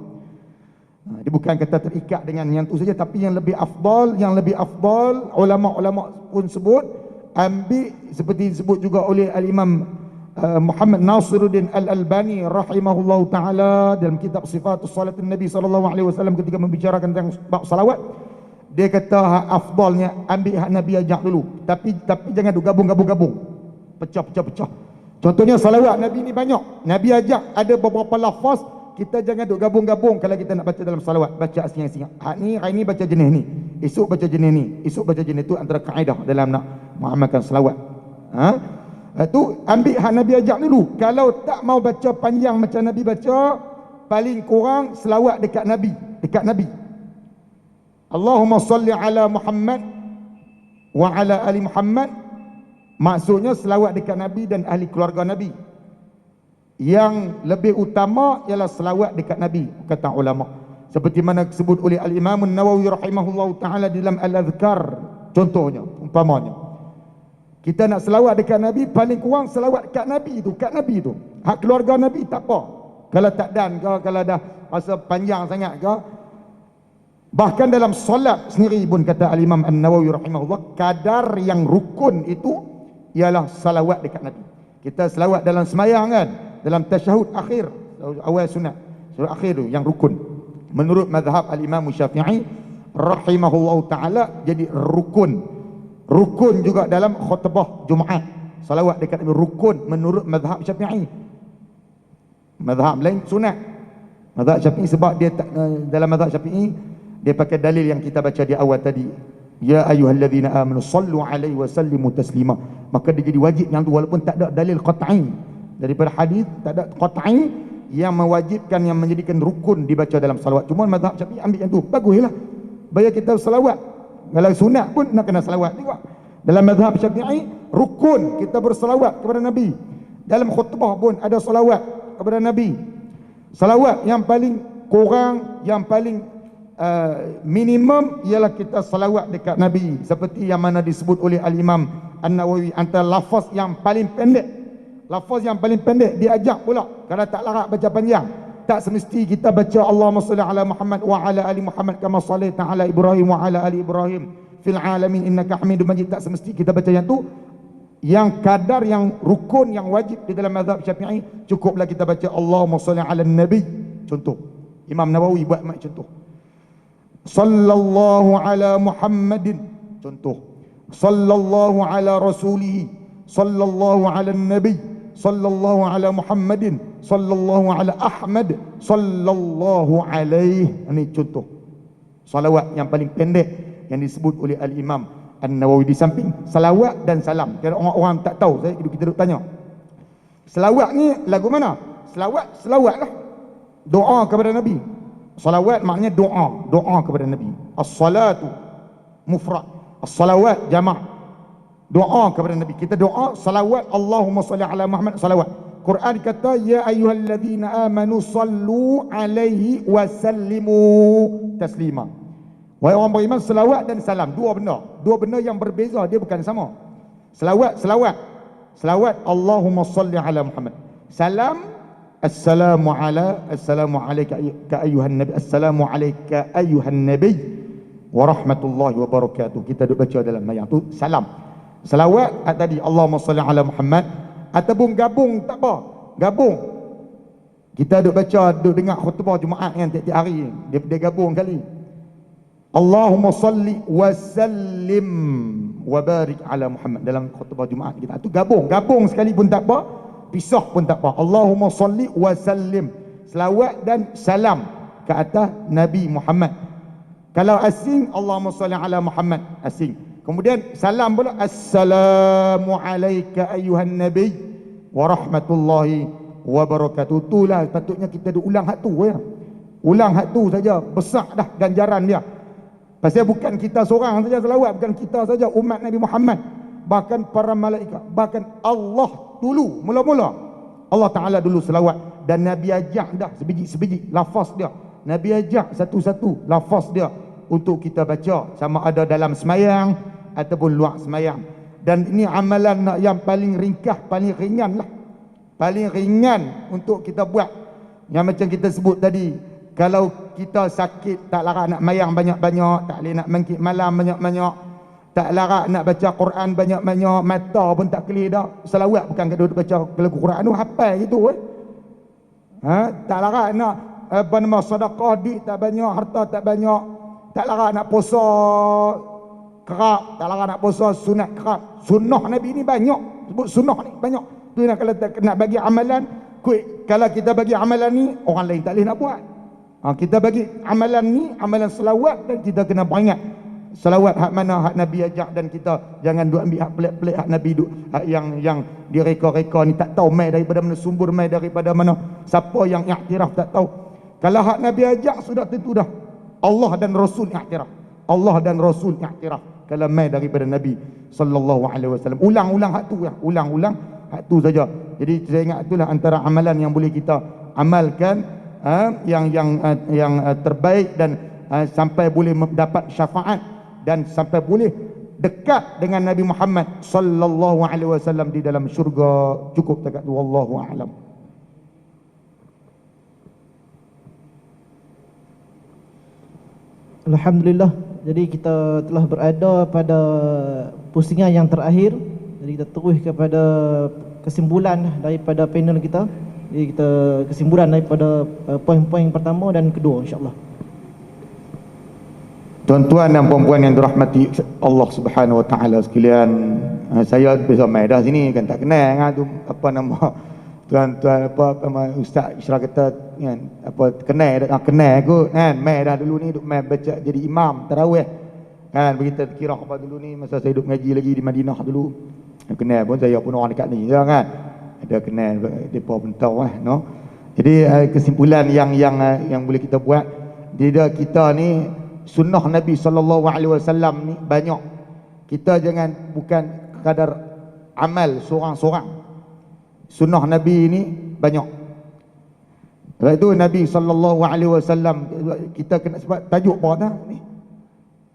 Dia bukan kata terikat dengan yang tu saja, tapi yang lebih afdal, ulama-ulama pun sebut, ambil seperti disebut juga oleh Al-Imam Muhammad Nasiruddin Al-Albani rahimahullah ta'ala dalam kitab Sifatus Salatin Nabi SAW, ketika membicarakan tentang bab salawat, dia kata afdalnya ambil hak Nabi ajak dulu, tapi jangan gabung-gabung, pecah. Contohnya salawat Nabi ni banyak, Nabi ajak ada beberapa lafaz, kita jangan duk gabung-gabung. Kalau kita nak baca dalam salawat, baca asing-asing. Hari ni baca jenis ni, esok baca jenis ni, esok baca jenis tu, antara kaedah dalam nak mengamalkan salawat. Itu ambil hak Nabi ajak dulu. Kalau tak mau baca panjang macam Nabi baca, paling kurang selawat dekat Nabi. Allahumma salli ala Muhammad wa ala ali Muhammad. Maksudnya selawat dekat Nabi dan ahli keluarga Nabi. Yang lebih utama ialah selawat dekat Nabi, kata ulama. Seperti mana disebut oleh Al-Imam An-Nawawi rahimahullah ta'ala dalam Al-Adhkar. Contohnya, umpamanya, kita nak selawat dekat Nabi, paling kurang selawat kat Nabi tu. Hak keluarga Nabi tak apa. Kalau tak dan ke, kalau dah rasa panjang sangat ke. Bahkan dalam solat sendiri pun kata Al-Imam An-Nawawi rahimahullah, kadar yang rukun itu ialah salawat dekat Nabi. Kita selawat dalam semayang kan, dalam tasyahud akhir, awal sunat, surah akhir tu yang rukun. Menurut mazhab al-Imam Syafi'i rahimahullahu taala jadi rukun. Rukun juga dalam khutbah Jumaat. Salawat dekat Nabi rukun menurut mazhab Syafi'i. Mazhab lain sunat. Mazhab Syafi'i sebab dia dalam mazhab Syafi'i dia pakai dalil yang kita baca di awal tadi. Ya ayyuhalladzina amanu sallu alaihi wa sallimu taslima. Maka dia jadi wajib yang tu walaupun tak ada dalil qat'i daripada hadis, tak ada qat'i yang mewajibkan, yang menjadikan rukun dibaca dalam salawat. Cuma mazhab Syafi'i ambil yang tu. Baguslah. Bayar kita salawat. Kalau sunat pun nak kena salawat juga. Dalam mazhab Syafi'i rukun kita bersalawat kepada Nabi. Dalam khutbah pun ada salawat kepada Nabi. Salawat yang paling kurang, yang paling minimum ialah kita salawat dekat Nabi, seperti yang mana disebut oleh Al-Imam An-Nawawi, antara lafaz yang paling pendek. Lafaz yang paling pendek diajak pula, kalau tak larat baca panjang. Tak semesti kita baca Allahumma salli ala Muhammad wa ala ali Muhammad kama sallaita ala Ibrahim wa ala ali Ibrahim fil alamin innaka Hamidum Majid. Tak semesti kita baca yang tu. Yang kadar, yang rukun, yang wajib di dalam mazhab Syafi'i, cukuplah kita baca Allahumma salli ala Nabi. Contoh Imam Nawawi buat contoh, sallallahu ala Muhammadin, contoh sallallahu ala rasulihi, sallallahu ala nabi, sallallahu ala Muhammadin, sallallahu ala Ahmad, sallallahu alaihi. Ini contoh salawat yang paling pendek yang disebut oleh Al-Imam An-Nawawi. Di samping salawat dan salam, kalau orang-orang tak tahu, kita duk tanya selawat ni lagu mana? Selawat lah, doa kepada Nabi. Salawat maknanya doa kepada Nabi. As-salatu mufrad, as-salawat jamak, doa kepada Nabi. Kita doa salawat, Allahumma salli ala Muhammad, salawat. Quran kata ya ayyuhalladzina amanu sallu alaihi wa sallimu taslima. Wahai orang beriman, salawat dan salam, dua benda yang berbeza, dia bukan sama. Salawat Allahumma salli ala Muhammad. Salam Assalamu alayka ayuhan nabi, assalamu alayka ayuhan nabi wa rahmatullahi wa barakatuh. Kita duk baca dalam mayang tu salam. Selawat tadi Allahumma salli ala Muhammad, ataupun gabung tak apa, gabung. Kita duk baca, duk dengar khutbah Jumaat kan tiap-tiap hari, dia gabung kali. Allahumma salli wa sallim wa barik ala Muhammad dalam khutbah Jumaat kita. Tu gabung sekali pun tak apa, pisah pun tak apa. Allahumma salli wa sallim, selawat dan salam ke atas Nabi Muhammad. Kalau asing, Allahumma salli ala Muhammad, asing. Kemudian salam pula, assalamu alayka ayuhan nabi wa rahmatullahi wa barakatuh. Itulah patutnya kita ulang hak tu ya. Ulang hak tu saja, besar dah ganjaran dia. Pasal bukan kita seorang saja selawat, bukan kita saja umat Nabi Muhammad, bahkan para malaikat, bahkan Allah dulu, mula-mula Allah Ta'ala dulu selawat. Dan Nabi ajak dah sebiji-sebiji lafaz dia, Nabi ajak satu-satu lafaz dia untuk kita baca, sama ada dalam semayang ataupun luar semayang. Dan ini amalan yang paling ringkas, paling ringan lah, paling ringan untuk kita buat. Yang macam kita sebut tadi, kalau kita sakit tak larat nak mayang banyak-banyak, tak boleh nak mangkit malam banyak-banyak, tak larat nak baca Quran banyak-banyak, mata pun tak kelih dah. Selawat bukan kena baca lagu Quran tu hafal gitu tak larat nak sedekah dik tak banyak, harta tak banyak, tak larat nak puasa kerap, tak larat nak puasa sunat kerap. Sunnah Nabi ni banyak, sebut sunnah ni banyak. Tu nak, kalau nak bagi amalan, kalau kita bagi amalan ni orang lain tak boleh nak buat. Kita bagi amalan ni, amalan selawat, dan kita kena beringat selawat hak mana hak Nabi ajak, dan kita jangan duk ambil hak pelik-pelik hak Nabi duk, hak yang direka-reka ni tak tahu mai daripada mana sumber, mai daripada mana, siapa yang iktiraf tak tahu. Kalau hak Nabi ajak sudah tentu dah Allah dan Rasul iktiraf, Allah dan Rasul iktiraf. Kalau mai daripada Nabi sallallahu alaihi wasallam, ulang-ulang hak tu ya, ulang-ulang hak tu saja. Jadi saya ingat itulah antara amalan yang boleh kita amalkan, yang terbaik, dan sampai boleh mendapat syafaat, dan sampai boleh dekat dengan Nabi Muhammad sallallahu alaihi wasallam di dalam syurga. Cukup dekat tu, wallahu a'lam. Alhamdulillah. Jadi kita telah berada pada pusingan yang terakhir. Jadi kita terus kepada kesimpulan daripada panel kita. Jadi kita kesimpulan daripada poin-poin pertama dan kedua, insya-Allah. Tuan-tuan dan puan-puan yang dirahmati Allah Subhanahu Wa Taala sekalian, saya besok mai dah sini kan tak kenal dengan tu apa nama tuan-tuan apa nama Ustaz Isyraq kata kan apa kenal kot kan, mai dah dulu ni duk mai baca jadi imam tarawih kan, begitu kira apa dulu ni masa saya duduk ngaji lagi di Madinah dulu. Kenal pun saya pun orang dekat ni ya kan, ada kenal depa pun tahu no. Jadi kesimpulan yang boleh kita buat, dia kita ni sunnah Nabi SAW ni banyak. Kita jangan bukan kadar amal seorang-seorang. Sunnah Nabi ni banyak. Sebab itu Nabi SAW kita kena sebab tajuk apa dah ni?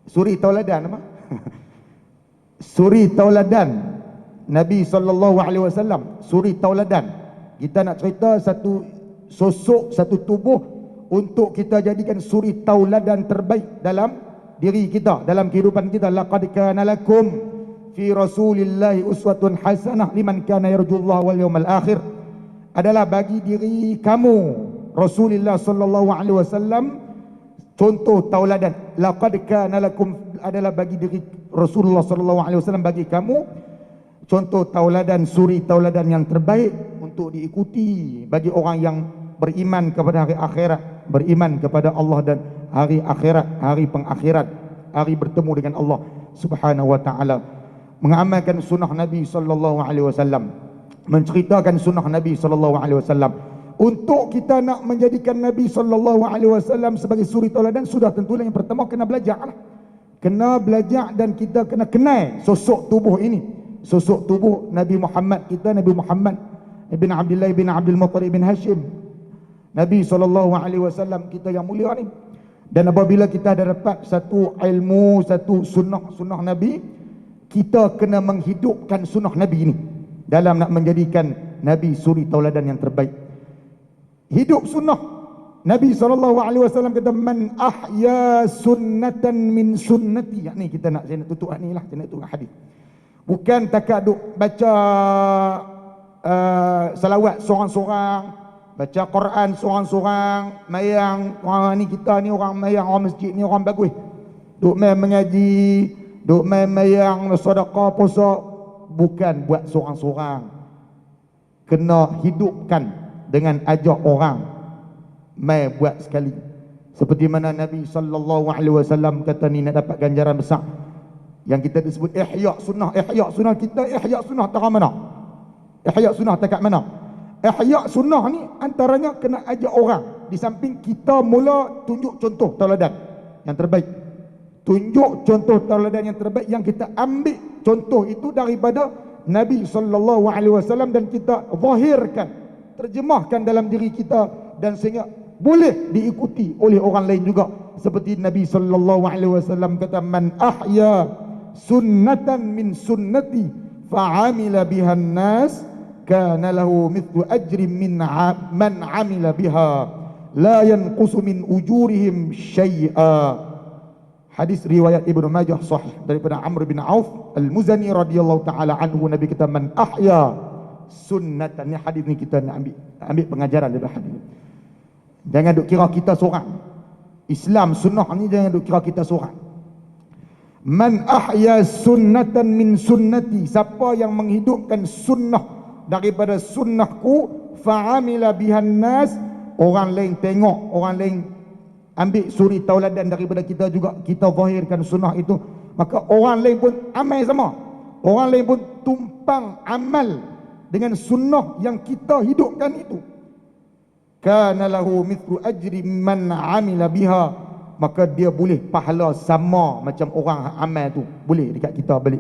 Suri tauladan apa? Suri tauladan Nabi SAW. Suri tauladan. Kita nak cerita satu sosok, satu tubuh untuk kita jadikan suri tauladan terbaik dalam diri kita, dalam kehidupan kita. Laqad kana lakum fi rasulillahi uswatun hasanah liman kana yarjullaha wal yawmal akhir. Adalah bagi diri kamu Rasulullah sallallahu alaihi wasallam contoh tauladan. Laqad kana lakum adalah bagi diri Rasulullah sallallahu alaihi wasallam bagi kamu contoh tauladan, suri tauladan yang terbaik untuk diikuti bagi orang yang beriman kepada hari akhirat, beriman kepada Allah dan hari akhirat, hari pengakhirat, hari bertemu dengan Allah Subhanahu wa taala. Mengamalkan sunnah Nabi sallallahu alaihi wasallam, menceritakan sunnah Nabi sallallahu alaihi wasallam. Untuk kita nak menjadikan Nabi sallallahu alaihi wasallam sebagai suri tauladan, sudah tentulah yang pertama kena belajarlah. Kena belajar dan kita kena kenal sosok tubuh ini. Sosok tubuh Nabi Muhammad kita, Nabi Muhammad ibn Abdullah ibn Abdul Muttalib ibn Hashim, Nabi SAW kita yang mulia ni. Dan apabila kita ada dapat satu ilmu, satu sunnah Nabi, kita kena menghidupkan sunnah Nabi ini dalam nak menjadikan Nabi suri tauladan yang terbaik. Hidup sunnah Nabi SAW kata, man ahya sunnatan min sunnati. Ni kita nak, saya nak tutup ni lah, saya nak tutup hadis. Bukan takat duk baca salawat seorang-seorang, baca Quran seorang-seorang, mayang orang ni, kita ni orang mayang, orang masjid ni orang bagus, duk main mengaji, duk main mayang sedekah puasa. Bukan buat seorang-seorang, kena hidupkan dengan ajak orang mai buat sekali. Seperti mana Nabi SAW kata ni nak dapat ganjaran besar yang kita disebut ihya sunnah. Ihya sunnah kita, ihya sunnah tak mana? Ihya sunnah tak kat mana? Ihya sunnah ni antaranya kena ajak orang. Di samping kita mula tunjuk contoh tauladan yang terbaik. Tunjuk contoh tauladan yang terbaik yang kita ambil contoh itu daripada Nabi SAW dan kita zahirkan, terjemahkan dalam diri kita dan sehingga boleh diikuti oleh orang lain juga. Seperti Nabi SAW kata, man ahya sunnatan min sunnati fa'amila biha an-nas kana lahu mithlu ajri min man amila biha la yanqusu min ujurihim syai'a. Hadis riwayat Ibnu Majah sahih daripada Amr bin Auf Al-Muzani radhiyallahu taala anhu. Nabi kata, man ahya sunnatan. Ni hadis ni kita nak ambil pengajaran daripada hadis ni. Jangan duk kira kita seorang. Islam sunnah ni jangan duk kira kita seorang. Man ahya sunnatan min sunnati, siapa yang menghidupkan sunnah daripada sunnahku, fa'amila bihan nas, orang lain tengok, orang lain ambil suri tauladan daripada kita juga, kita zahirkan sunnah itu, maka orang lain pun amal sama, orang lain pun tumpang amal dengan sunnah yang kita hidupkan itu. Kana lahu mithlu ajri man amila biha, maka dia boleh pahala sama macam orang amal tu, boleh dekat kita balik.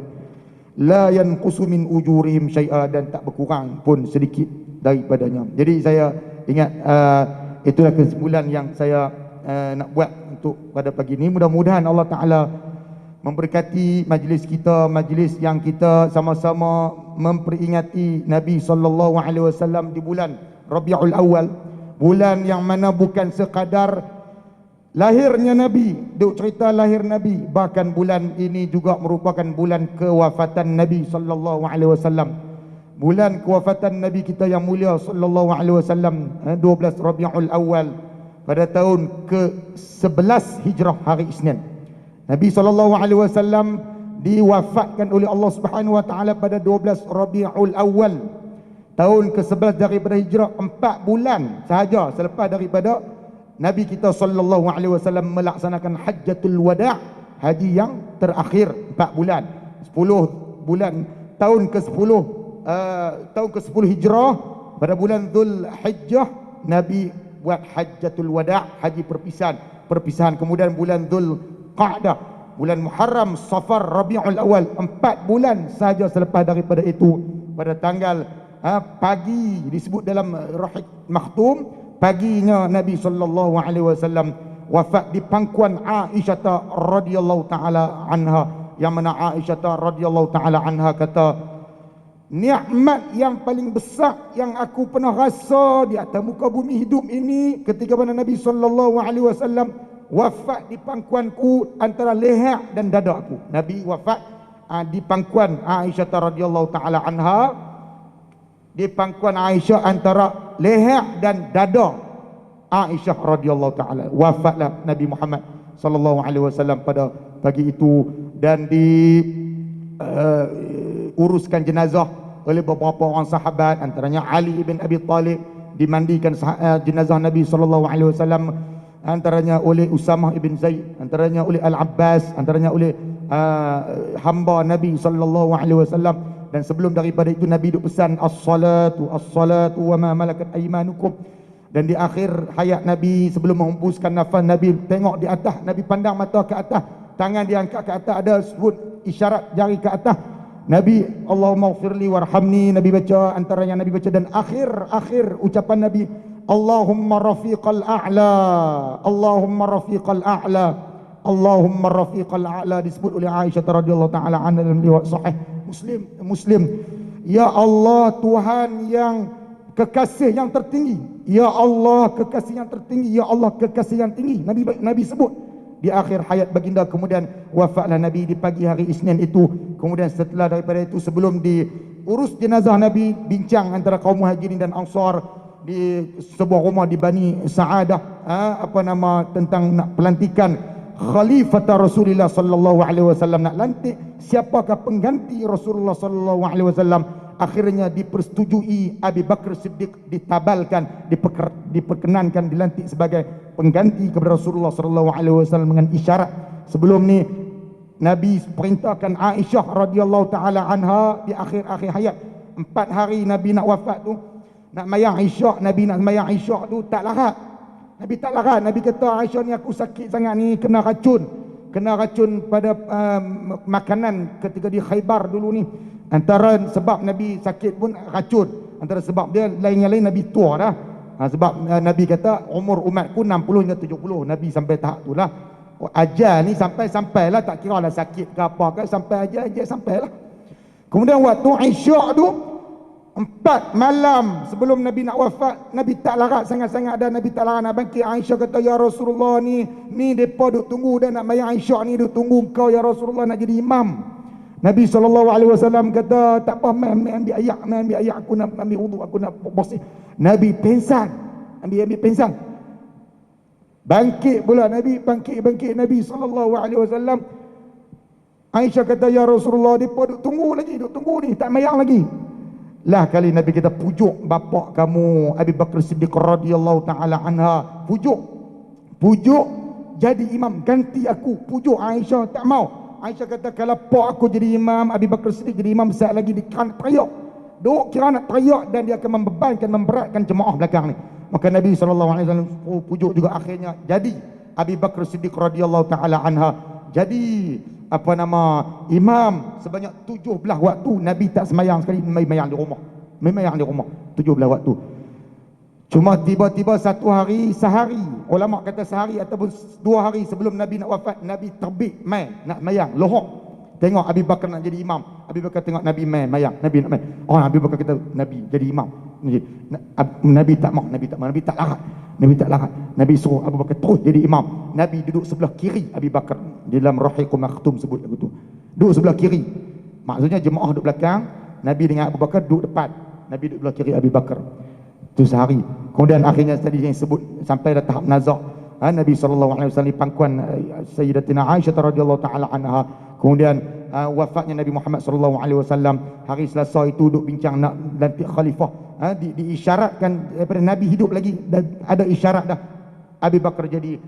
La yanqusu min ujurihim syai'a, dan tak berkurang pun sedikit daripadanya. Jadi saya ingat itulah kesimpulan yang saya nak buat untuk pada pagi ini. Mudah-mudahan Allah Ta'ala memberkati majlis kita, majlis yang kita sama-sama memperingati Nabi SAW di bulan Rabiul Awal, bulan yang mana bukan sekadar lahirnya Nabi, duk cerita lahir Nabi. Bahkan bulan ini juga merupakan bulan kewafatan Nabi sallallahu alaihi wasallam. Bulan kewafatan Nabi kita yang mulia sallallahu alaihi wasallam, 12 Rabiul Awal pada tahun ke-11 Hijrah, hari Isnin. Nabi sallallahu alaihi wasallam diwafatkan oleh Allah Subhanahu wa taala pada 12 Rabiul Awal tahun ke-11 daripada Hijrah, 4 bulan sahaja selepas daripada Nabi kita sallallahu alaihi wasallam melaksanakan Hajjatul Wada', haji yang terakhir. 4 bulan, 10 bulan tahun ke-10 Hijrah, pada bulan Dzulhijjah Nabi buat Hajjatul Wada', haji perpisahan. Kemudian bulan Dzulqa'dah, bulan Muharram, Safar, Rabiul Awal, 4 bulan sahaja selepas daripada itu, pada tanggal pagi disebut dalam Rahik Makhtum, paginya Nabi sallallahu alaihi wasallam wafat di pangkuan Aisyah radhiyallahu taala anha, yang mana Aisyah radhiyallahu taala anha kata, nikmat yang paling besar yang aku pernah rasa di atas muka bumi hidup ini ketika mana Nabi sallallahu alaihi wasallam wafat di pangkuanku antara leher dan dada aku. Nabi wafat di pangkuan Aisyah radhiyallahu taala anha, di pangkuan Aisyah antara leher dan dada Aisyah radhiyallahu taala. Wafatlah Nabi Muhammad sallallahu alaihi wasallam pada pagi itu, dan uruskan jenazah oleh beberapa orang sahabat, antaranya Ali bin Abi Talib, dimandikan jenazah Nabi sallallahu alaihi wasallam, antaranya oleh Usamah ibn Zaid, antaranya oleh Al-Abbas, antaranya oleh hamba Nabi sallallahu alaihi wasallam. Dan sebelum daripada itu Nabi duk pesan as-salatu wa ma malakat aymanukum. Dan di akhir hayat Nabi, sebelum menghembuskan nafas, Nabi tengok di atas, Nabi pandang mata ke atas, tangan diangkat ke atas, ada sebut isyarat jari ke atas. Nabi Allahumma ighfirli warhamni, Nabi baca, antaranya Nabi baca, dan akhir ucapan Nabi Allahumma rafiqal a'la, Allahumma rafiqal a'la, Allahumma rafiqal a'la, disebut oleh Aisyah radhiyallahu taala anha dalam riwayat sahih Muslim. Ya Allah, Tuhan yang kekasih yang tertinggi, ya Allah kekasih yang tertinggi, ya Allah kekasih yang tinggi, Nabi sebut di akhir hayat baginda. Kemudian wafatlah Nabi di pagi hari Isnin itu. Kemudian setelah daripada itu, sebelum diurus jenazah Nabi, bincang antara kaum Muhajirin dan Ansar di sebuah rumah di Bani Sa'adah, tentang nak pelantikan Khalifah Rasulullah sallallahu alaihi wasallam, nak lantik siapakah pengganti Rasulullah sallallahu alaihi wasallam. Akhirnya dipersetujui, Abi Bakar Siddiq ditabalkan, diperkenankan dilantik sebagai pengganti kepada Rasulullah sallallahu alaihi wasallam dengan isyarat. Sebelum ni Nabi perintahkan Aisyah radhiyallahu taala anha di akhir-akhir hayat, 4 hari Nabi nak wafat tu, nak mayang Isyak, Nabi nak mayang Isyak tu tak larat. Nabi tak larat. Nabi kata, Aisyah ni aku sakit sangat ni, kena racun pada makanan ketika di Khaybar dulu ni. Antara sebab Nabi sakit pun racun, antara sebab dia lain-yang lain Nabi tua dah. Sebab Nabi kata umur umatku 60 hingga 70. Nabi sampai tahap tu lah. Ajal ni sampailah, tak kira lah sakit ke apa ke, sampai ajal sampailah. Kemudian waktu Isyak tu, 4 malam sebelum Nabi nak wafat, Nabi tak larat sangat-sangat, dan Nabi tak larat nak bangkit. Aisyah kata, ya Rasulullah, ni mereka duk tunggu dah nak bayar Isyak ni, duk tunggu kau ya Rasulullah nak jadi imam. Nabi SAW kata, tak apa, ambil ayak, aku nak ambil wudu, aku nak bersih. Nabi pingsan, ambil pingsan. Bangkit pula Nabi, bangkit Nabi SAW. Aisyah kata, ya Rasulullah, mereka duk tunggu ni, tak mayang lagi. Lah kali Nabi kita pujuk bapa kamu Abi Bakar Siddiq radhiyallahu taala anha, pujuk jadi imam ganti aku. Pujuk Aisyah tak mau. Aisyah kata, kalau pak aku jadi imam, Abi Bakar Siddiq jadi imam, saat lagi dikira nak teriak, kira nak teriak, dan dia akan memberatkan jemaah belakang ni. Maka Nabi SAW pujuk juga, akhirnya jadi Abi Bakar Siddiq radhiyallahu taala anha jadi imam sebanyak 17 waktu. Nabi tak semayang sekali, memayang di rumah 17 waktu. Cuma tiba-tiba sehari, ulama kata sehari ataupun 2 hari sebelum Nabi nak wafat, Nabi terbit nak mayang lohok. Tengok Abi Bakar nak jadi imam, Abi Bakar tengok Nabi mayang, Nabi nak mayang. Abi Bakar kata Nabi jadi imam. Nabi tak mau, Nabi tak larat. Nabi suruh Abu Bakar terus jadi imam. Nabi duduk sebelah kiri Abu Bakar. Di dalam Rahiqul Maktum sebut lagu tu. Duduk sebelah kiri. Maksudnya jemaah duduk belakang, Nabi dengan Abu Bakar duduk depan. Nabi duduk belah kiri Abu Bakar. Itu sehari. Kemudian akhirnya tadi yang sebut sampai dah tahap nazak. Nabi SAW pangkuan Sayyidatina Aisyah radhiyallahu taala anha. Kemudian wafatnya Nabi Muhammad SAW hari Selasa itu duduk bincang nak lantik khalifah. Diisyaratkan daripada Nabi hidup lagi dan ada isyarat dah Abu Bakar jadi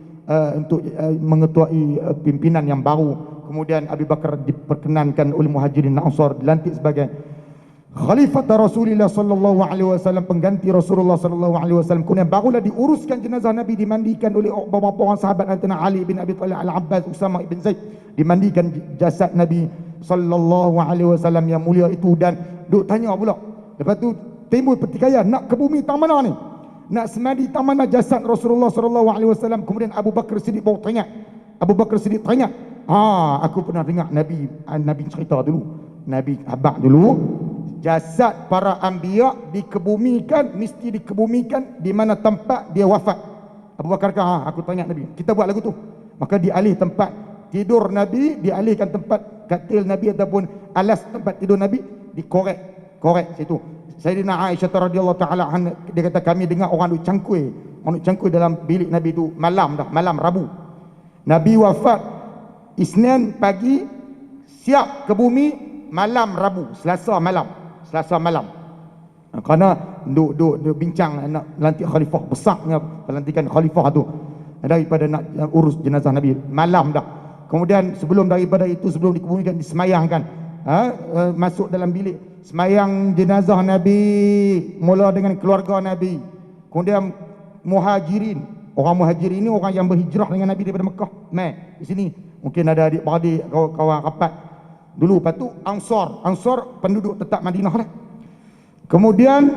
untuk mengetuai pimpinan yang baru. Kemudian Abu Bakar diperkenankan oleh Muhajirin dan Ansar dilantik sebagai Khalifah Rasulullah sallallahu alaihi wasallam, pengganti Rasulullah sallallahu alaihi wasallam. Kemudian barulah diuruskan jenazah Nabi, dimandikan oleh beberapa orang sahabat antara Ali bin Abi Thalib, Al-Abbas, Usama ibn Zaid. Dimandikan jasad Nabi sallallahu alaihi wasallam yang mulia itu, dan duk tanya pula. Lepas tu timbul pertikaian, nak ke bumi tang mana ni? Nak semadi tang mana jasad Rasulullah sallallahu alaihi wasallam? Kemudian Abu Bakar Siddiq baru teringat. Abu Bakar Siddiq teringat, aku pernah dengar Nabi cerita dulu. Nabi abang dulu, jasad para anbiya dikebumikan, mesti dikebumikan di mana tempat dia wafat. Abu Bakar kata, aku tanya Nabi, kita buat lagu tu. Maka dialih tempat tidur Nabi, dialihkan tempat katil Nabi ataupun alas tempat tidur Nabi, dikorek situ. Sayyidina Aisyah radhiyallahu taala anha, dia kata kami dengar orang duk cangkui dalam bilik Nabi tu malam Rabu. Nabi wafat Isnin pagi, siap ke bumi malam Rabu, Selasa malam. Kerana duk bincang nak lantik khalifah, besarnya pelantikan khalifah tu daripada nak urus jenazah Nabi malam dah. Kemudian sebelum dikebumikan disemayangkan, masuk dalam bilik semayang jenazah Nabi, mula dengan keluarga Nabi. Kemudian orang muhajirin ini orang yang berhijrah dengan Nabi daripada Mekah di sini. Mungkin ada adik-beradik, kawan rapat dulu. Lepas tu Ansar penduduk tetap Madinah lah. Kemudian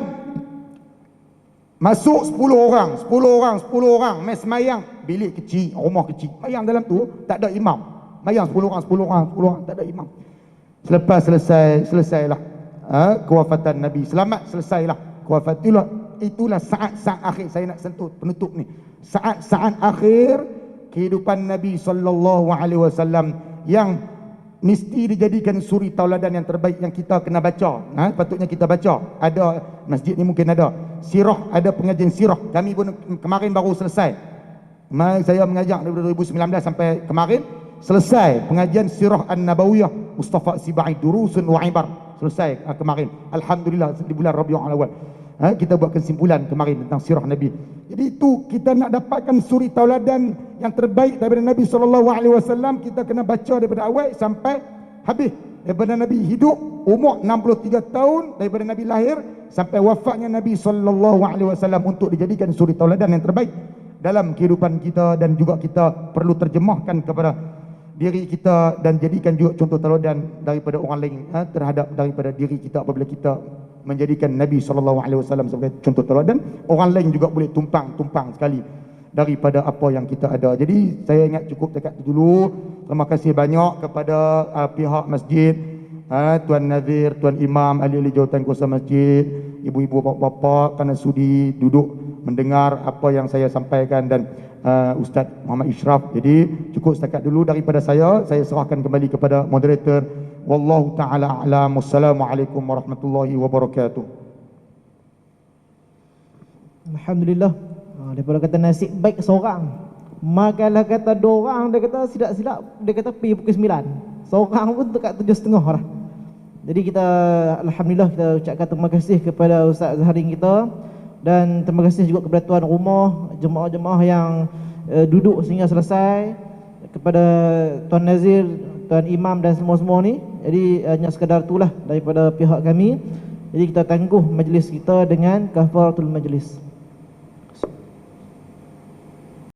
masuk 10 orang mai semayang, bilik kecil, rumah kecil, semayang dalam tu tak ada imam. Semayang 10 orang tak ada imam. Selesailah kewafatan Nabi, selamat selesailah kewafatan. Itulah saat-saat akhir, saya nak sentuh penutup ni. Saat-saat akhir kehidupan Nabi sallallahu alaihi wasallam yang mesti dijadikan suri tauladan yang terbaik yang kita kena baca. Patutnya kita baca. Ada masjid ni mungkin ada sirah, ada pengajian sirah. Kami pun kemarin baru selesai. Saya mengajar dari 2019 sampai kemarin selesai pengajian sirah An-Nabawiyah Mustafa Sibai Durusun wa Ibar. Selesai kemarin. Alhamdulillah di bulan Rabiul Awal. Kita buat kesimpulan kemarin tentang sirah Nabi. Jadi itu kita nak dapatkan suri tauladan yang terbaik daripada Nabi SAW, kita kena baca daripada awal sampai habis. Daripada Nabi hidup umur 63 tahun, daripada Nabi lahir sampai wafatnya Nabi SAW, untuk dijadikan suri tauladan yang terbaik dalam kehidupan kita. Dan juga kita perlu terjemahkan kepada diri kita dan jadikan juga contoh tauladan daripada orang lain terhadap daripada diri kita. Apabila kita menjadikan Nabi SAW sebagai contoh tauladan, orang lain juga boleh tumpang sekali daripada apa yang kita ada. Jadi saya ingat cukup dekat itu dulu. Terima kasih banyak kepada pihak masjid, Tuan Nazir, Tuan Imam, ahli-ahli jawatan kuasa masjid, ibu-ibu, bapa-bapa, kerana sudi duduk mendengar apa yang saya sampaikan, dan Ustaz Muhammad Ishraf. Jadi cukup setakat dulu daripada saya serahkan kembali kepada moderator. Wallahu ta'ala a'lam. Wassalamualaikum warahmatullahi wabarakatuh. Alhamdulillah. Daripada kata nasib baik seorang, makalah kata dua orang, dia kata silap-silap, dia kata pergi pukul 9, seorang pun dekat 7.30 lah. Jadi kita Alhamdulillah, kita ucapkan terima kasih kepada Ustaz Zaharin kita, dan terima kasih juga kepada tuan rumah, jemaah-jemaah yang duduk sehingga selesai, kepada Tuan Nazir, Tuan Imam dan semua-semua ni. Jadi hanya sekadar itulah daripada pihak kami. Jadi kita tangguh majlis kita dengan kafaratul majlis.